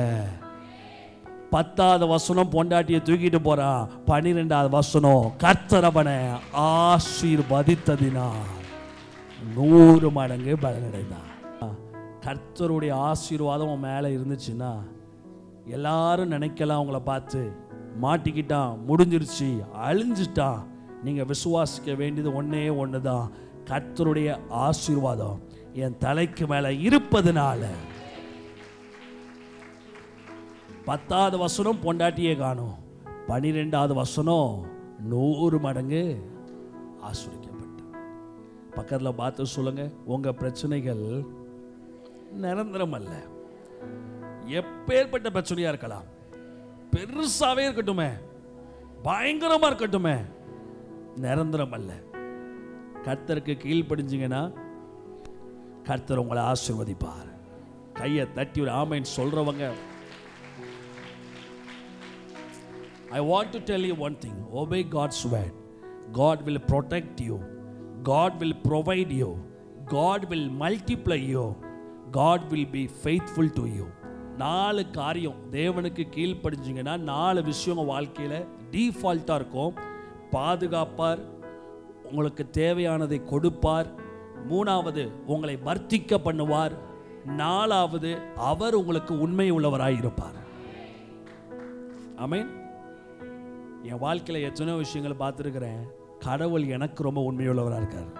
10வது வசனம் பொண்டாட்டியை தூக்கிட்டு போறான், 12வது வசனம் கர்த்தர் அவனை ஆசீர்வதித்ததினால் 100 மடங்கு பலனடைந்தான். கர்த்தருடைய ஆசீர்வாதம் உன் மேல இருந்துச்சுன்னா எல்லாரும் நினைக்கலாம் அவங்கள பார்த்து, மாட்டிக்கிட்டான், முடிஞ்சிருச்சு, அழிஞ்சிட்டான். நீங்க விசுவாசிக்க வேண்டியது ஒன்னே ஒண்ணுதான், கர்த்தருடைய ஆசீர்வாதம் என் தலைக்கு மேல இருப்பதனால. 10வது வசனம் பொண்டாட்டியே காணும், 12வது வசனம் 100 மடங்கு ஆசீர்வதிக்கப்பட்டான். பக்கத்தில் பார்த்து சொல்லுங்க, உங்க பிரச்சனைகள் நிரந்தரம் அல்ல. எப்பேற்பட்ட பிரச்சனையா இருக்கலாம், பெருசாவே இருக்கட்டுமே, பயங்கரமா இருக்கட்டுமே, நிரந்தரம் அல்ல. கர்த்தருக்கு கீழ்ப்படிஞ்சீங்கன்னா கர்த்தர் உங்களை ஆசீர்வதிப்பார். கையை தட்டி ஒரு ஆமென் சொல்றவங்க. I want to tell you one thing, obey God's word. God will protect you, God will provide you, God will multiply you, God will be faithful to you. 4 காரியம் தேவனுக்கு கீழ்ப்படிஞ்சீங்கன்னா 4 விஷயம் வாழ்க்கையில டிஃபால்ட்டா இருக்கும். பாதுகாப்பார், உங்களுக்கு தேவையானதை கொடுப்பார், 3வது உங்களை வர்த்திக்க பண்ணுவார், 4வது அவர் உங்களுக்கு உண்மை உள்ளவராய் இருப்பார். ஆமென். என் வாழ்க்கையில எத்தனையோ விஷயங்களை பார்த்துருக்கிறேன், கடவுள் எனக்கு ரொம்ப உண்மையுள்ளவராக இருக்கார்.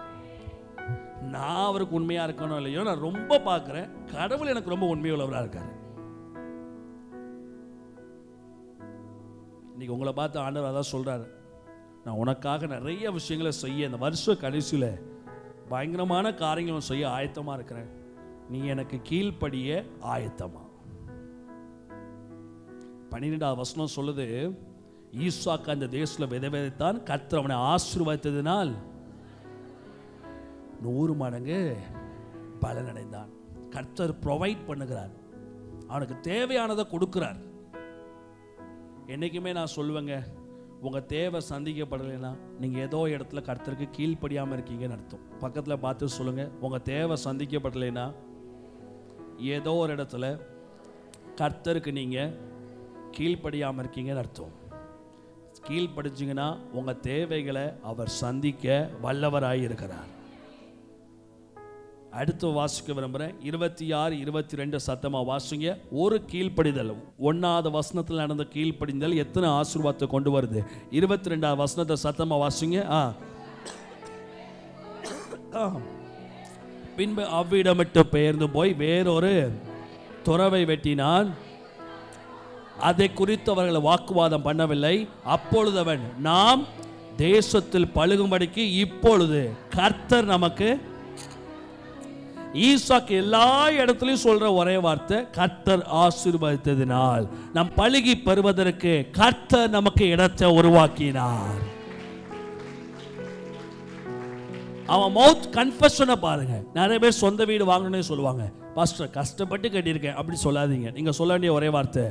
நான் அவருக்கு உண்மையா இருக்கணும் இல்லையோ, நான் ரொம்ப பார்க்கிறேன், கடவுள் எனக்கு ரொம்ப உண்மையுள்ளவராக இருக்கார். இன்னைக்கு உங்களை பார்த்து ஆண்டவர் அதான் சொல்றாரு, நான் உனக்காக நிறைய விஷயங்களை செய்ய இந்த வருஷ கடைசியில் பயங்கரமான காரியங்களும் செய்ய ஆயத்தமா இருக்கிறேன், நீ எனக்கு கீழ்ப்படிய ஆயத்தமா. 12வது வசனம் சொல்லுது, ஈசாக்கு அந்த தேசத்தில் விதைத்தான், கர்த்தர் அவனை ஆசீர்வதித்ததினால் 100 மடங்கு பலனடைந்தான். கர்த்தர் ப்ரொவைட் பண்ணுகிறார், அவனுக்கு தேவையானதை கொடுக்கிறார். என்னைக்குமே நான் சொல்லுவேங்க, உங்கள் தேவை சந்திக்கப்படலைன்னா நீங்கள் ஏதோ இடத்துல கர்த்தருக்கு கீழ்ப்படியாமல் இருக்கீங்கன்னு அர்த்தம். பக்கத்தில் பார்த்து சொல்லுங்கள், உங்கள் தேவை சந்திக்கப்படலைன்னா ஏதோ ஒரு இடத்துல கர்த்தருக்கு நீங்கள் கீழ்ப்படியாமல் இருக்கீங்கன்னு அர்த்தம். கீழ்ப்படிச்சிங்கன்னா உங்கள் தேவைகளை அவர் சந்திக்க வல்லவராய் இருக்கிறார். அடுத்து வாசிக்க விரும்புகிறேன். 26, 22 சத்தமாக வாசிங்க. ஒரு கீழ்ப்படிதல், 1வது வசனத்தில் நடந்த கீழ்ப்படிதல் எத்தனை ஆசீர்வாதத்தை கொண்டு வருது? 22வது வசனத்தை சத்தமாக வாசிங்க. பின்பு அவ்விடமிட்டு பெயர்ந்து போய் வேறொரு துறவை வெட்டினான். அதை குறித்து அவர்கள் வாக்குவாதம் பண்ணவில்லை. அப்பொழுது அவன், நாம் தேசத்தில் பழுகும்படிக்கு இப்பொழுது கர்த்தர் நமக்கு, ஈசாக்கு எல்லா இடத்துலையும் சொல்ற ஒரே வார்த்தை, கர்த்தர் ஆசீர்வதித்ததினால் நாம் பழுகி பெறுவதற்கு கர்த்தர் நமக்கு இடத்தை உருவாக்கினார். அவன் மவுத் கன்ஃபெஷனை பாருங்க. நிறைய பேர் சொந்த வீடு வாங்கணும்னு சொல்லுவாங்க. பாஸ்டர் கஷ்டப்பட்டு கட்டியிருக்கேன் அப்படி சொல்லாதீங்க. நீங்க சொல்ல வேண்டிய ஒரே வார்த்தை,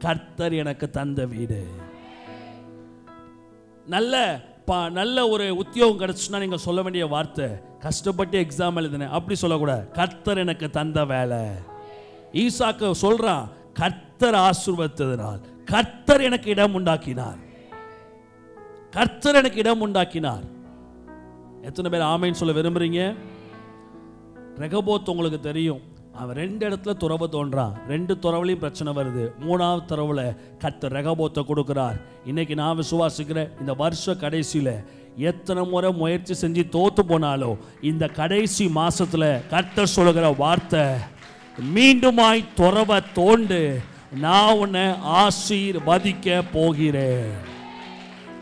கர்த்தர் எனக்கு தந்த வீடு. நல்ல ஒரு உத்தியோகம் கிடைச்சுன்னா நீங்க சொல்ல வேண்டிய வார்த்தை, கஷ்டப்பட்டு எக்ஸாம் எழுதினேன் அப்படி சொல்லக்கூடாது. கர்த்தர் எனக்கு தந்த வேலை. ஈசாக்கு சொல்றான், கர்த்தர் ஆசீர்வதித்ததினால் கர்த்தர் எனக்கு இடம் உண்டாக்கினார். கர்த்தர் எனக்கு இடம் உண்டாக்கினார். எத்தனை பேர் ஆமைன்னு சொல்ல விரும்புறீங்க? ரெகபோத் உங்களுக்கு தெரியும், அவன் 2 இடத்துல துறவை தோன்றான். 2 துறவுலையும் பிரச்சனை வருது. 3வது துறவுல கர்த்தர் ரெகபோத்தை கொடுக்கிறார். இன்னைக்கு நான் விசுவாசிக்கிறேன், இந்த வருஷ கடைசியில எத்தனை முறை முயற்சி செஞ்சு தோத்து போனாலும் இந்த கடைசி மாசத்துல கர்த்தர் சொல்லுகிற வார்த்தை, மீண்டுமாய் துறவை தோண்டு, நான் உன்னை ஆசீர்வதிக்க போகிறேன்.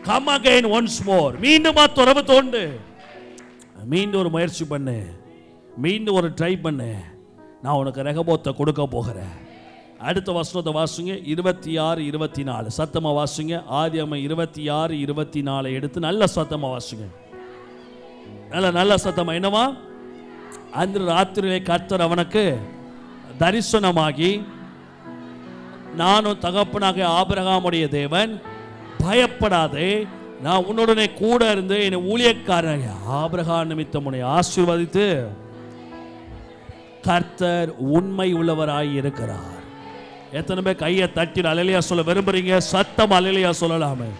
Come again once more. மீண்டுமா துறவு தோண்டு, மீண்டும் ஒரு முயற்சி பண்ணு, மீண்டும் ஒரு ட்ரை பண்ணு, நான் உனக்கு ரெகபோத்தை கொடுக்க போகிறேன். அடுத்த வசனத்தை வாசிங்க. 26, 24 சத்தமா வாசிங்க. ஆதியாகமம் 26, 24 எடுத்து நல்ல சத்தமா வாசிங்க. நல்ல சத்தமா. என்னவா? அன்று ராத்திரியிலே கர்த்தர் அவனுக்கு தரிசனமாகி, நானும் தகப்பனாக ஆபிரகாமுடைய தேவன், பயப்படாதே, நான் உன்னுடனே கூட இருந்து என்னை ஊழியக்காரன் ஆபிரகாம் நிமித்தம் உன்னை ஆசீர்வதித்து கர்த்தர் உண்மை உள்ளவராய் இருக்கிறார். எத்தனை பேர் கையை தட்டி அல்லேலூயா சொல்ல விரும்புறீங்க? சத்தம் அல்லேலூயா சொல்லலாமே.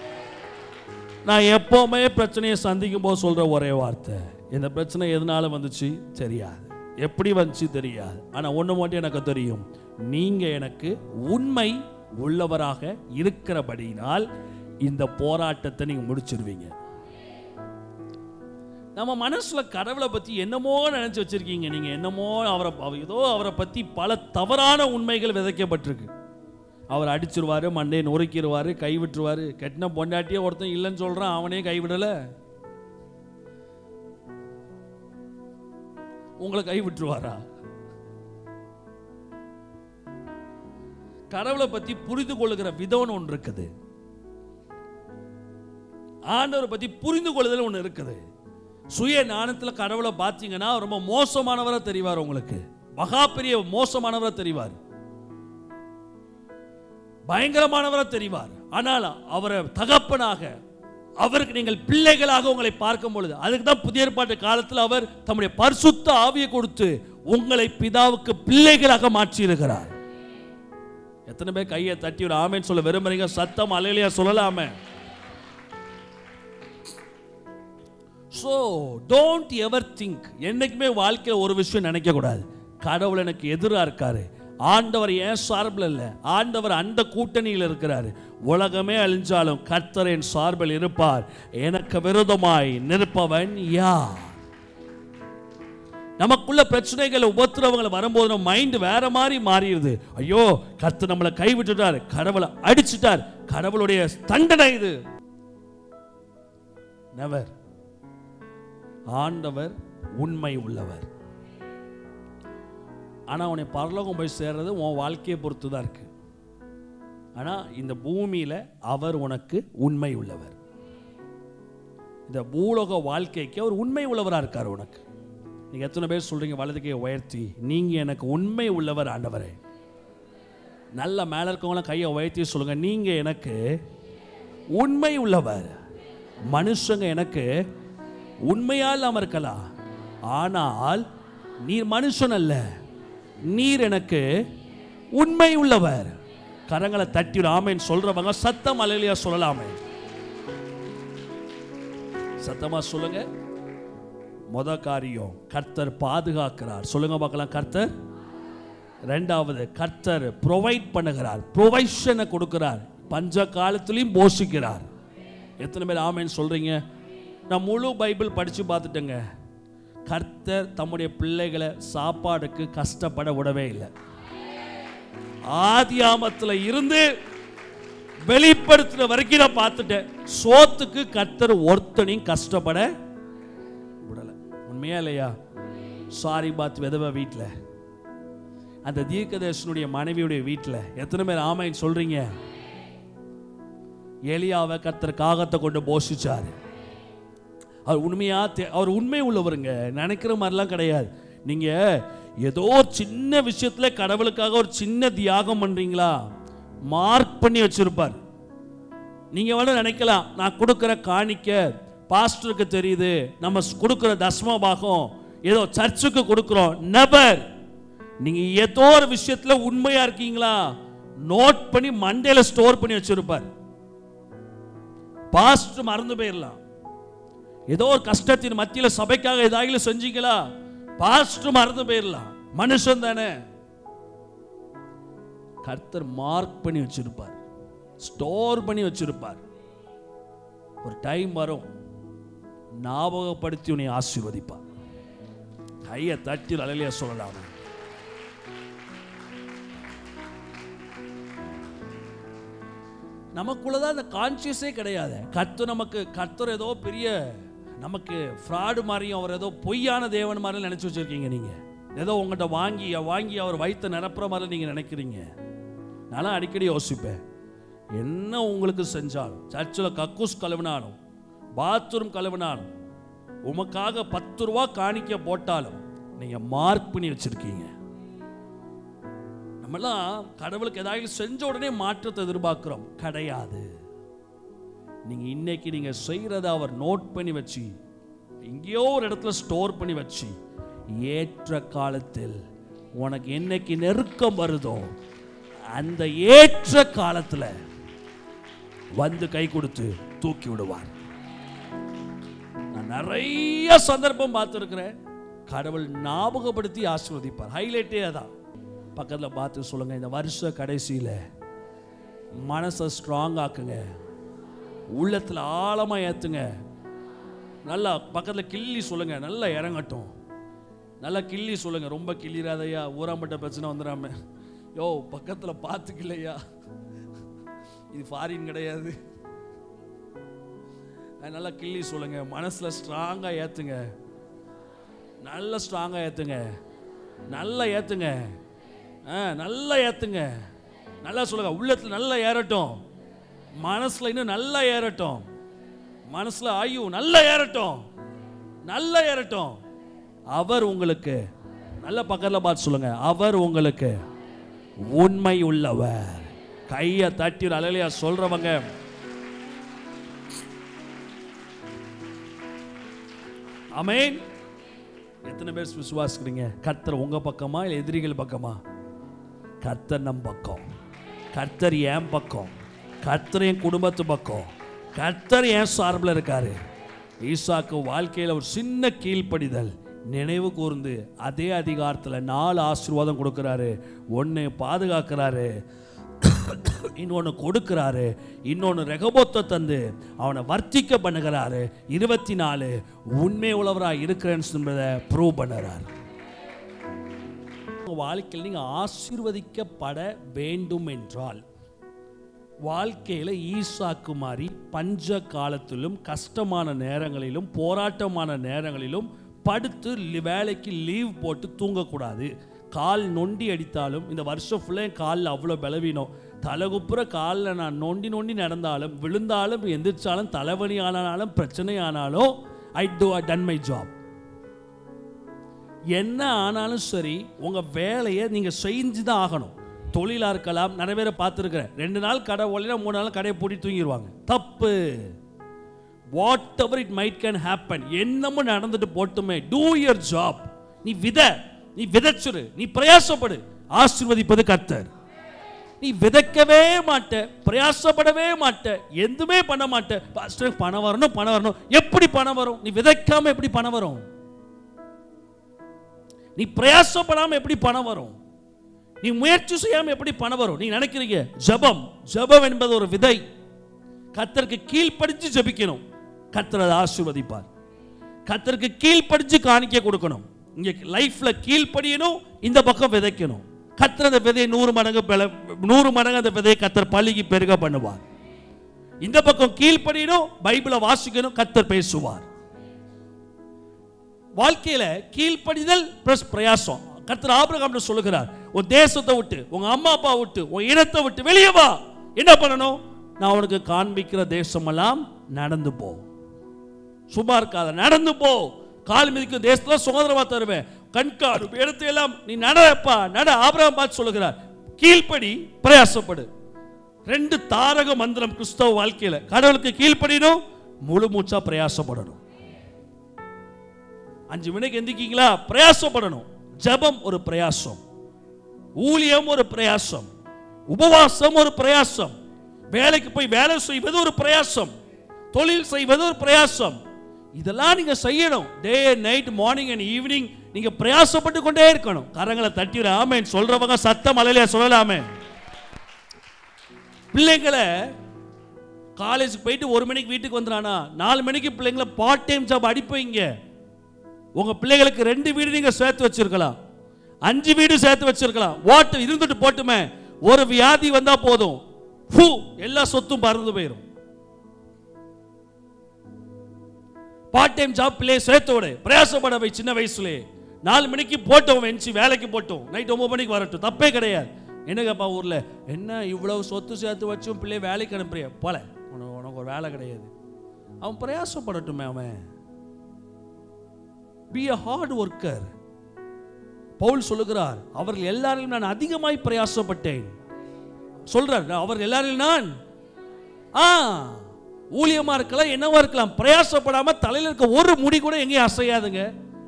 நான் எப்பவுமே பிரச்சனையை சந்திக்கும் போது சொல்ற ஒரே வார்த்தை, இந்த பிரச்சனை எதனால வந்துச்சு தெரியாது, எப்படி வந்துச்சு தெரியாது, ஆனா ஒண்ணு மட்டும் எனக்கு தெரியும், நீங்க எனக்கு உண்மை உள்ளவராக இருக்கிறபடியினால் இந்த போராட்டத்தை நீங்க முடிச்சிருவீங்க. நம்ம மனசுல கடவுளை பத்தி என்னமோ நினைச்சு வச்சிருக்கீங்க. நீங்க என்னமோ அவரை பத்தி பல தவறான உண்மைகள் விதைக்கப்பட்டிருக்கு. அவர் அடிச்சிருவாரு, மண்டையை நொறுக்கிடுவாரு, கைவிட்டுருவாரு. கெட்டின பொண்டாட்டியே ஒருத்தன் இல்லைன்னு சொல்றான், அவனே கைவிடல, உங்களை கைவிட்டுருவாரா? கடவுளை பத்தி புரிந்து கொள்ளுகிற விதம்னு ஒன்று இருக்குது. ஆண்டவரை பத்தி புரிந்து கொள்ளுதல் ஒன்று இருக்குது. சுய ஞானத்தில் கடவுளை பார்த்தீங்கன்னா ரொம்ப மோசமானவரா தெரிவார். உங்களுக்கு மகா பெரிய மோசமானவரா தெரிவார், பயங்கரமானவரா தெரிவார். ஆனால் அவரை தகப்பனாக, அவருக்கு நீங்கள் பிள்ளைகளாக உங்களை பார்க்கும் பொழுது, அதுக்கு தான் புதிய ஏற்பாட்டு காலத்தில் அவர் தம்முடைய பரிசுத்த ஆவியை கொடுத்து உங்களை பிதாவுக்கு பிள்ளைகளாக மாற்றி இருக்கிறார். எத்தனை பேர் கையை தட்டி ஒரு ஆமென் சொல்ல விரும்புறீங்க? சத்தம் அல்லேலூயா சொல்லலாமே. So don't ever think, என்னைக்குமே வாழ்க்கையில் ஒரு விஷயம் நினைக்க கூடாது, கடவுள் எனக்கு எதிராக இருக்காரு, ஆண்டவர் ஏன் சார்பில் இல்லை, ஆண்டவர் அந்த கூட்டணியில் இருக்கிறாரு, உலகமே அழிஞ்சாலும் கர்த்தர் என் சார்பில் இருப்பார், எனக்கு விரோதமாய் நிற்பவன் யார்? நமக்குள்ள பிரச்சனைகள் உபத்திரவங்கள் வரும்போது நம்ம மைண்ட் வேற மாதிரி மாறிடுது. ஐயோ கர்த்தர் நம்மளை கைவிட்டுட்டார், கடவுளை அடிச்சுட்டார், கடவுளுடைய தண்டனை இது. நெவர். ஆண்டவர் உண்மை உள்ளவர். ஆனால் உன்னை பரலோகம் போய் சேர்றது உன் வாழ்க்கையை பொறுத்து தான் இருக்கு. ஆனால் இந்த பூமியில் அவர் உனக்கு உண்மை உள்ளவர். இந்த பூலோக வாழ்க்கைக்கு அவர் உண்மை உள்ளவராக இருக்கார் உனக்கு. நீங்கள் எத்தனை பேர் சொல்கிறீங்க வலதுக்கையை உயர்த்தி, நீங்கள் எனக்கு உண்மை உள்ளவர் ஆண்டவரே? நல்ல மேலே இருக்கவங்களாம் கையை உயர்த்தி சொல்லுங்கள், நீங்கள் எனக்கு உண்மை உள்ளவர். மனுஷங்க எனக்கு உண்மையா இல்லாமல் இருக்கலாம், ஆனால் நீர் மனுஷன் அல்ல, நீர் எனக்கு உண்மை உள்ளவர். கரங்களை தட்டி ஆமென் சொல்றவங்க சத்தம் அல்லேலூயா சொல்லலாமே. சத்தமா சொல்லுங்க. முத காரியம், கர்த்தர் பாதுகாக்கிறார். சொல்லுங்க பார்க்கலாம். கர்த்தர். ரெண்டாவது, கர்த்தர் ப்ரொவைட் பண்ணுகிறார், ப்ரொவைஷனை கொடுக்கிறார், பஞ்ச காலத்திலையும் போஷிக்கிறார். எத்தனை பேர் ஆமென் சொல்றீங்க? நான் முழு பைபிள் படிச்சு பார்த்துட்டேங்க. கர்த்தர் தம்முடைய பிள்ளைகளை சாப்பாடுக்கு கஷ்டப்பட விடவே இல்லை. ஆதியாமத்தில் இருந்து வெளிப்படுத்துற வரைக்கும் நான் பார்த்துட்டேன். சோத்துக்கு கர்த்தர் ஒருத்தனையும் கஷ்டப்பட விடல. உண்மையா இல்லையா? சாரி பாத் விதவை வீட்டில், அந்த தீர்க்கதரிசனுடைய மனைவியுடைய வீட்டில் எத்தனை பேர் ஆமென் சொல்றீங்க? எலியாவை கர்த்தர் காகத்தை கொண்டு போஷிச்சாரு. அவர் உண்மையா, அவர் உண்மை உள்ளவருங்க, நினைக்கிற மாதிரிலாம் கிடையாது. நீங்க ஏதோ ஒரு சின்ன விஷயத்துல கடவுளுக்காக ஒரு சின்ன தியாகம் பண்றீங்களா, மார்க் பண்ணி வச்சிருப்பார். நீங்க வேணா நினைக்கலாம், நான் கொடுக்கிற காணிக்க பாஸ்டருக்கு தெரியுது, நம்ம கொடுக்கிற தசம பாகம் ஏதோ சர்ச்சுக்கு கொடுக்கிறோம். நெவர். நீங்க ஏதோ ஒரு விஷயத்துல உண்மையா இருக்கீங்களா, நோட் பண்ணி மண்டையில ஸ்டோர் பண்ணி வச்சிருப்பார். பாஸ்டர் மறந்து போயிடலாம். ஏதோ ஒரு கஷ்டத்தின் மத்தியில் சபைக்காக ஏதாவது செஞ்சீங்களா, பாஸ்டர் மறந்து போயிடலாம், மனுஷன் தானே. கர்த்தர் மார்க் பண்ணி வச்சிருப்பார், ஸ்டோர் பண்ணி வச்சிருப்பார். ஒரு டைம் வரும், ஞாபகப்படுத்தி உன்னை ஆசீர்வதிப்பார். கையை தட்டி அல்லேலூயா சொல்லலாம். நமக்குள்ளதான் அந்த கான்சியஸே கிடையாது. கர்த்தர் ஏதோ பெரிய நமக்கு ஃப்ராடு மாதிரியும், அவர் ஏதோ பொய்யான தேவன் மாதிரி நினைச்சு வச்சிருக்கீங்க. நீங்க ஏதோ உங்கள்கிட்ட வாங்கி அவர் வயிற்று நிரப்புற மாதிரி நீங்க நினைக்கிறீங்க. நான் அடிக்கடி யோசிப்பேன், என்ன உங்களுக்கு செஞ்சாலும், சர்ச்சில் கக்கூஸ் கழுவினாலும், பாத்ரூம் கழுவினாலும், உமக்காக 10 ரூபா காணிக்க போட்டாலும் நீங்க மார்க் பண்ணி வச்சிருக்கீங்க. நம்மெல்லாம் கடவுளுக்கு ஏதாவது செஞ்ச உடனே மாற்றத்தை எதிர்பார்க்கிறோம். கிடையாது. நீங்க இன்னைக்கு நீங்க செய்யறத அவர் நோட் பண்ணி வச்சு எங்கேயோ ஒரு இடத்துல ஸ்டோர் பண்ணி வச்சு, ஏற்ற காலத்தில் உனக்கு என்னைக்கு நெருக்கம் வருதோ அந்த ஏற்ற காலத்துல வந்து கை கொடுத்து தூக்கி விடுவார். நான் நிறைய சந்தர்ப்பம் பார்த்துருக்கிறேன். கடவுள் ஞாபகப்படுத்தி ஆசீர்வதிப்பார். ஹைலைட்டே அதான். பக்கத்தில் பார்த்து சொல்லுங்க, இந்த வருஷ கடைசியில் மனசை ஸ்ட்ராங் ஆக்குங்க, உள்ளத்தில் ஆழமாக ஏற்றுங்க. நல்லா பக்கத்தில் கிள்ளி சொல்லுங்க, நல்லா இறங்கட்டும். நல்லா கிள்ளி சொல்லுங்க, ரொம்ப கிள்ளிராதையா, ஊராம்பட்ட பிரச்சனை வந்துடாம. யோ பக்கத்தில் பார்த்துக்கலையா, இது ஃபாரின் கிடையாது. நல்லா கிள்ளி சொல்லுங்க, மனசில் ஸ்ட்ராங்காக ஏற்றுங்க, நல்லா ஸ்ட்ராங்காக ஏற்றுங்க, நல்லா ஏற்றுங்க, நல்லா ஏற்றுங்க. நல்லா சொல்லுங்க, உள்ளத்தில் நல்லா ஏறட்டும், மனசில் இன்னும் நல்லா ஏறட்டும், மனசில் ஆயு நல்லா ஏறட்டும், நல்லா ஏறட்டும். அவர் உங்களுக்கு, நல்ல பக்கத்தில் பார்த்து சொல்லுங்க, அவர் உங்களுக்கு உண்மை உள்ளவர். கையை தட்டி அல்லேலூயா சொல்றவங்க ஆமென். எத்தனை பேர் விசுவாசிக்கிறீங்க? கர்த்தர் உங்க பக்கமா இல்லை எதிரிகள் பக்கமா? கர்த்தர் நம் பக்கம், கர்த்தர் என் பக்கம், கர்த்தர் என் குடும்பத்து பக்கம், கர்த்தர் என் சார்பில் இருக்காரு. ஈசாக்கு வாழ்க்கையில் ஒரு சின்ன கீழ்ப்படிதல் நினைவு கூர்ந்து அதே அதிகாரத்தில் 4 ஆசீர்வாதம் கொடுக்கிறாரு. 1 பாதுகாக்கிறாரு, இன்னொன்று கொடுக்கிறாரு, இன்னொன்று ரெகபோத்தை தந்து அவனை வர்த்திக்க பண்ணுகிறாரு. 24 உண்மை உள்ளவராக இருக்கிறேன்னு ப்ரூவ் பண்ணுறாரு. வாழ்க்கையில் நீங்கள் ஆசீர்வதிக்கப்பட வேண்டும் என்றால், வாழ்க்கையில் ஈசாக்கு மாதிரி பஞ்ச காலத்திலும் கஷ்டமான நேரங்களிலும் போராட்டமான நேரங்களிலும் படுத்து வேலைக்கு லீவ் போட்டு தூங்கக்கூடாது. கால் நொண்டி அடித்தாலும், இந்த வருஷம் ஃபுல்லாக காலில் அவ்வளோ பலவீனம், தலைகுப்புற காலில் நான் நொண்டி நடந்தாலும், விழுந்தாலும், எந்திரிச்சாலும், தலைவலி ஆனாலும், பிரச்சனை ஆனாலும், ஐ டன் மை ஜாப். என்ன ஆனாலும் சரி, உங்கள் வேலையை நீங்கள் செஞ்சு தான் ஆகணும். தொழிலாக இருக்கலாம். நிறைய பேரை பார்த்துருக்கிறேன், 2 நாள் கடை ஓடலைன்னா 3 நாள் கடையை பூட்டி தூங்கிடுவாங்க. தப்பு. What ever it might can happen, என்னமோ நடந்துட்டு போட்டுமே, டூ யுவர் ஜாப். நீ விதைச்சுரு, நீ பிரயாசப்படு. ஆசீர்வதிப்பது கர்த்தர். நீ விதைக்கவே மாட்ட, பிரயாசப்படவே மாட்ட, எதுவுமே பண்ண மாட்ட. பாஸ்டர் பணம் வரணும். எப்படி பணம் வரும்? நீ விதைக்காம எப்படி பணம் வரும்? நீ பிரயாசப்படாம எப்படி பணம் வரும்? நீ முயற்சி செய்யாம எப்படி பணம் வரும்? நீ நினைக்கிறீங்க ஜெபம் என்பது ஒரு விதை. கர்த்தருக்கு கீழ்ப்படிஞ்சு ஜெபிக்கணும், கர்த்தர் அதை ஆசீர்வதிப்பார். கர்த்தருக்கு கீழ்ப்படிஞ்சு காணிக்கை கொடுக்கணும். இங்க லைஃப்ல கீழ்ப்படியணும், இந்த பக்கம் விதைக்கணும். கர்த்தர் அந்த விதையை 100 மடங்கு அந்த விதையை கர்த்தர் பழுகி பெருக பண்ணுவார். இந்த பக்கம் கீழ்ப்படியணும், பைபிளை வாசிக்கணும், கர்த்தர் பேசுவார். வாழ்க்கையில கீழ்ப்படிதல் பிளஸ் பிரயாசம். கர்த்தர் ஆபிரகாம் சொல்லுகிறார், உன் தேசத்தை விட்டு, உங்க அம்மா அப்பா விட்டு, உன் இனத்தை விட்டு வெளியே வா. என்ன பண்ணணும்? நான் உனக்கு காண்பிக்கிற தேசமெல்லாம் நடந்து போ. சும்மா இருக்காத, நடந்து போ. கால் மிதிக்கும் தேசத்துல சுதந்திரமா தருவேன், கண்காடு இடத்தையெல்லாம் நீ நடப்பா நட. ஆபிரகாம் பார்த்து சொல்லுகிறார், கீழ்ப்படி, பிரயாசப்படு. 2 தாரக மந்திரம் கிறிஸ்தவ வாழ்க்கையில. கடவுளுக்கு கீழ்ப்படியணும், முழு மூச்சா பிரயாசப்படணும். 5 மணிக்கு எந்திரிக்கீங்களா? பிரயாசப்படணும். ஜெபம் ஒரு பிரயாசம், ஊழியம் ஒரு பிரயாசம், உபவாசம் ஒரு பிரயாசம், வேலைக்கு போய் வேலை செய்வது ஒரு பிரயாசம், தொழில் செய்வது ஒரு பிரயாசம். இதெல்லாம் நீங்க செய்யணும். Day and night, morning and evening நீங்க பிரயாசப்பட்டு கொண்டே இருக்கணும். கரங்களை தட்டிற ஆமென் சொல்றவங்க சத்தம் அல்லேலூயா சொல்லலாமே. பிள்ளைங்களை காலேஜுக்கு போயிட்டு 1 மணிக்கு வீட்டுக்கு வந்துறானா, 4 மணிக்கு பிள்ளைங்களை பார்ட் டைம் ஜாப் அடிப்பீங்க. உங்க பிள்ளைகளுக்கு 2 வீடு நீங்க சேர்த்து வச்சிருக்கலாம், 5 வீடு சேர்த்து வச்சிருக்கலாம். வாட் இருந்துட்டு போட்டுமே, ஒரு வியாதி வந்தா போதும், எல்லா சொத்தும் பறந்து போயிடும். பார்ட் டைம் ஜாப் பிள்ளைய சேர்த்தோட பிரயாசப்பட வை. சின்ன வயசுல 4 மணிக்கு போட்டோம், வெஞ்சி வேலைக்கு போட்டோம், நைட் 9 மணிக்கு வரட்டும், தப்பே கிடையாது. என்னங்கப்பா ஊர்ல என்ன இவ்வளவு சொத்து சேர்த்து வச்சும் பிள்ளைய வேலைக்கு அனுப்புறிய போல, உனக்கு ஒரு வேலை கிடையாது. அவன் பிரயாசப்படட்டுமே. அவன் be a hard worker. Pavul சொல்லுகிறார், அவர்கள் எல்லாரையும் நான் அதிகமாய் பிரயாசப்பட்டேன் சொல்றார். அவர்கள் எல்லாரையும் நான் ஊழியமா இருக்கலாம், என்னவா இருக்கலாம், பிரயாசப்படாம தலையில இருக்க ஒரு முடி கூட எங்கேயும் அசையாதுங்க.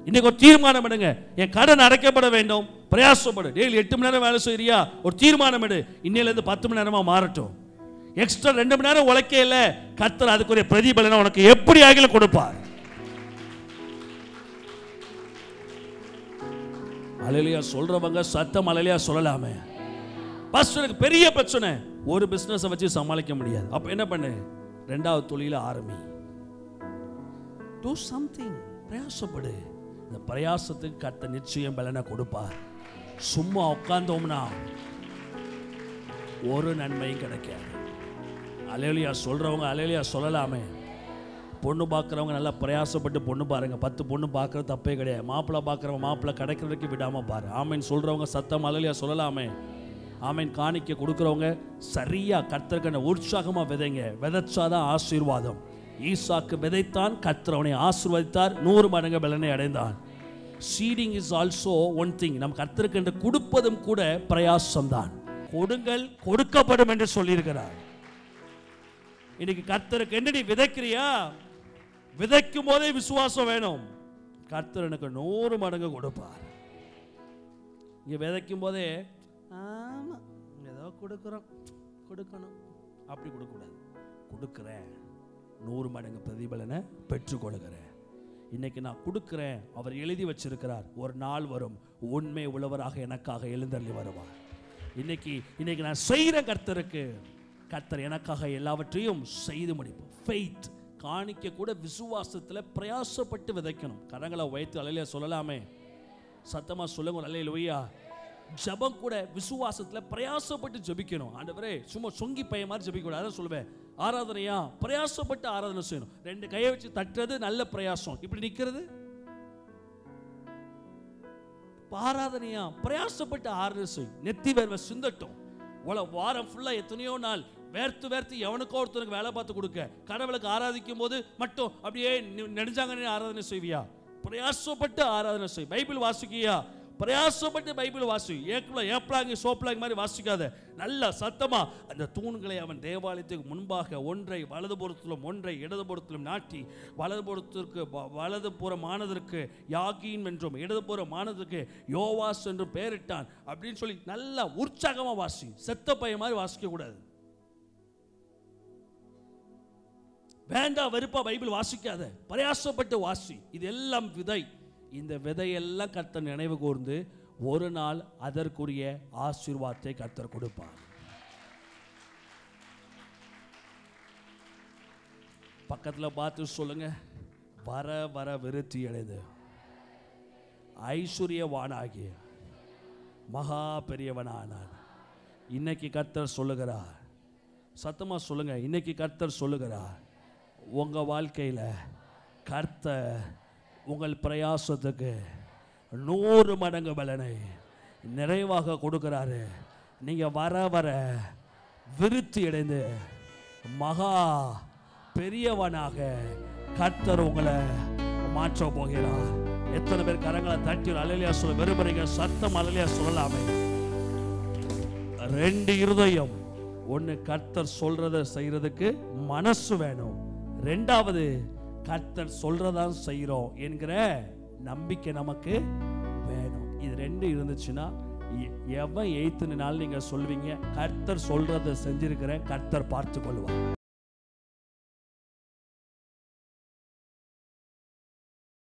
இன்னைக்கு ஒரு தீர்மானம் எடுங்க, என் கடன் அடைக்கப்பட வேண்டும், பிரயாசப்படு. டெய்லி 8 மணி நேரம் வேலை செய்யறியா, ஒரு தீர்மானம் எடு, இன்னையில இருந்து 10 மணி நேரமா மாறட்டும். எக்ஸ்ட்ரா 2 மணி நேரம் உழைக்க இல்ல, கர்த்தர் அதுக்குரிய பிரதிபலனை உனக்கு எப்படி ஆகிலும் கொடுப்பார். அல்லேலூயா சொல்றவங்க சத்தம் அல்லேலூயா சொல்லலாமே. பாஸ்டருக்கு பெரிய பிரச்சனை, ஒரு பிசினஸ் வச்சு சமாளிக்க முடியாது. அப்ப என்ன பண்ணு, 2வது தொழில ஆரம்பி. do something, பிரயாசப்படு. இந்த பிரயாசத்துக்கு கர்த்தர் நிச்சயம் பலனை கொடுப்பார். சும்மா உட்கார்ந்தோம்னா ஒரு நன்மையும் கிடைக்காது. அல்லேலூயா சொல்றவங்க அல்லேலூயா சொல்லலாமே. பொண்ணு பார்க்குறவங்க நல்லா பிரயாசப்பட்டு பொண்ணு பாருங்க. 10 பொண்ணு பார்க்குறது தப்பே கிடையாது. மாப்பிள்ளை பார்க்குறவங்க மாப்பிள்ளை கிடைக்கிறதுக்கு விடாம பாரு. ஆமீன் சொல்றவங்க சத்தம் அல்லேலூயா சொல்லலாமே. ஆமீன் காணிக்க கொடுக்குறவங்க சரியா கர்த்தருக்கு உற்சாகமா விதைங்க. விதைச்சாதான் ஆசீர்வாதம். ஈசாக்கு விதைத்தான், கர்த்தர் அவனை ஆசீர்வதித்தார், 100 மடங்கு பலனை அடைந்தான். Seeding is also one thing. நம் கர்த்தருக்கு என்று கொடுப்பதும் கூட பிரயாசம் தான். கொடுங்கள் கொடுக்கப்படும் என்று சொல்லியிருக்கிறார். இன்னைக்கு கர்த்தருக்கு என்று நீ விதைக்கிறியா, விதைக்கும் போதே விசுவாசம் வேணும். கர்த்தர் எனக்கு 100 மடங்கு கொடுப்பார். இங்க விதைக்கும் போதே ஆமா ஏதோ கொடுக்கணும் அப்படி கொடுக்கக்கூடாது. கொடுக்கிறேன், 100 மடங்கு பிரதிபலனை பெற்றுக்கொள்கிறேன். இன்னைக்கு நான் கொடுக்கிறேன். அவர் எழுதி வச்சிருக்கிறார், ஒரு நாள் வரும் உண்மை உள்ளவராக எனக்காக எழுந்தள்ளி வருவார். இன்னைக்கு நான் செய்கிற கர்த்தருக்கு, கர்த்தர் எனக்காக எல்லாவற்றையும் செய்து முடிப்போம். ஃபெய்த் காணிக்க கூட விசுவாசத்தில் பிரயாசப்பட்டு விதைக்கணும். கரங்களை வைத்து அல்லேலூயா சொல்லலாமே. சத்தமா சொல்லுங்க அல்லேலூயா. ஜெபம் கூட விசுவாசத்தில் பிரயாசப்பட்டு ஜெபிக்கணும். ஆண்டவரே சும்மா சொங்கி பைய மாதிரி ஜெபிக்கக்கூடாது. அதான் சொல்லுவேன், ஆராதனையா பிரயாசப்பட்டு ஆராதனை செய்யணும். 2 கையை வச்சு தட்டுறது நல்ல பிரயாசம், இப்படி நிற்கிறது ஆராதனையா. பிரயாசப்பட்டு ஆராதனை செய்யும். நெத்தி வேர்வை சிந்தட்டும். வாரம் ஃபுல்லா எத்தனையோ நாள் வேர்த்து எவனுக்கோ ஒருத்தனுக்கு வேலை பார்த்து கொடுக்க, கடவுளுக்கு ஆராதிக்கும் போது மட்டும் அப்படியே நெடுஞ்சாங்க ஆராதனை செய்வியா? பிரயாசப்பட்டு ஆராதனை செய். பைபிள் வாசிக்கியா? பிரயாசப்பட்டு பைபிள் வாசி. ஏப்லாங்கி சோப்லாங்கி மாதிரி வாசிக்காத. நல்ல சத்தமா அந்த தூண்களை அவன் தேவாலயத்துக்கு முன்பாக ஒன்றை வலதுபுறத்திலும் ஒன்றை இடதுபுறத்திலும் நாட்டி, வலதுபுறத்திற்கு வலதுபுறமானதற்கு யாகீன் என்றும் இடதுபுறமானதற்கு யோவாஸ் என்று பெயரிட்டான் அப்படின்னு சொல்லி நல்லா உற்சாகமா வாசி. செத்த பையன் மாதிரி வாசிக்க கூடாது. வேண்டாம் வெறுப்பா பைபிள் வாசிக்காத, பிரயாசப்பட்டு வாசி. இது எல்லாம் விதை. இந்த விதையெல்லாம் கர்த்தர் நினைவு கூர்ந்து ஒரு நாள் அதற்குரிய ஆசீர்வாதத்தை கர்த்தர் கொடுப்பார். பக்கத்தில் பார்த்து சொல்லுங்க, வர வர விருத்தி அடைந்து ஐஸ்வர்யவானாகிய மகா பெரியவனானான். இன்னைக்கு கர்த்தர் சொல்லுகிறார், சத்தமா சொல்லுங்க, இன்னைக்கு கர்த்தர் சொல்லுகிறார், உங்க வாழ்க்கையில் கர்த்தர் உங்கள் பிரயாசத்துக்கு 100 மடங்கு பலனை நிறைவாக கொடுக்கிறாரு. நீங்க வர வர விருத்தி அடைந்து மகா பெரியவனாக கர்த்தர் உங்களை மாற்ற போகிறார். எத்தனை பேர் கரங்களை தட்டி அல்லேலூயா சொல்ல விரும்புறீங்க? சத்தம் அல்லேலூயா சொல்லலாமே. 2 இருதயம், ஒன்று கர்த்தர் சொல்றத செய்யறதுக்கு மனசு வேணும், 2வது கர்த்தர் சொல்றதான் செய்யறோம் என்கிற நம்பிக்கை நமக்கு வேணும். இது 2 இருந்துச்சுன்னா எவன் எய்த்துனாலும் நீங்க சொல்வீங்க, கர்த்தர் சொல்றதை செஞ்சிருக்கிறேன், கர்த்தர் பார்த்து கொள்வார்.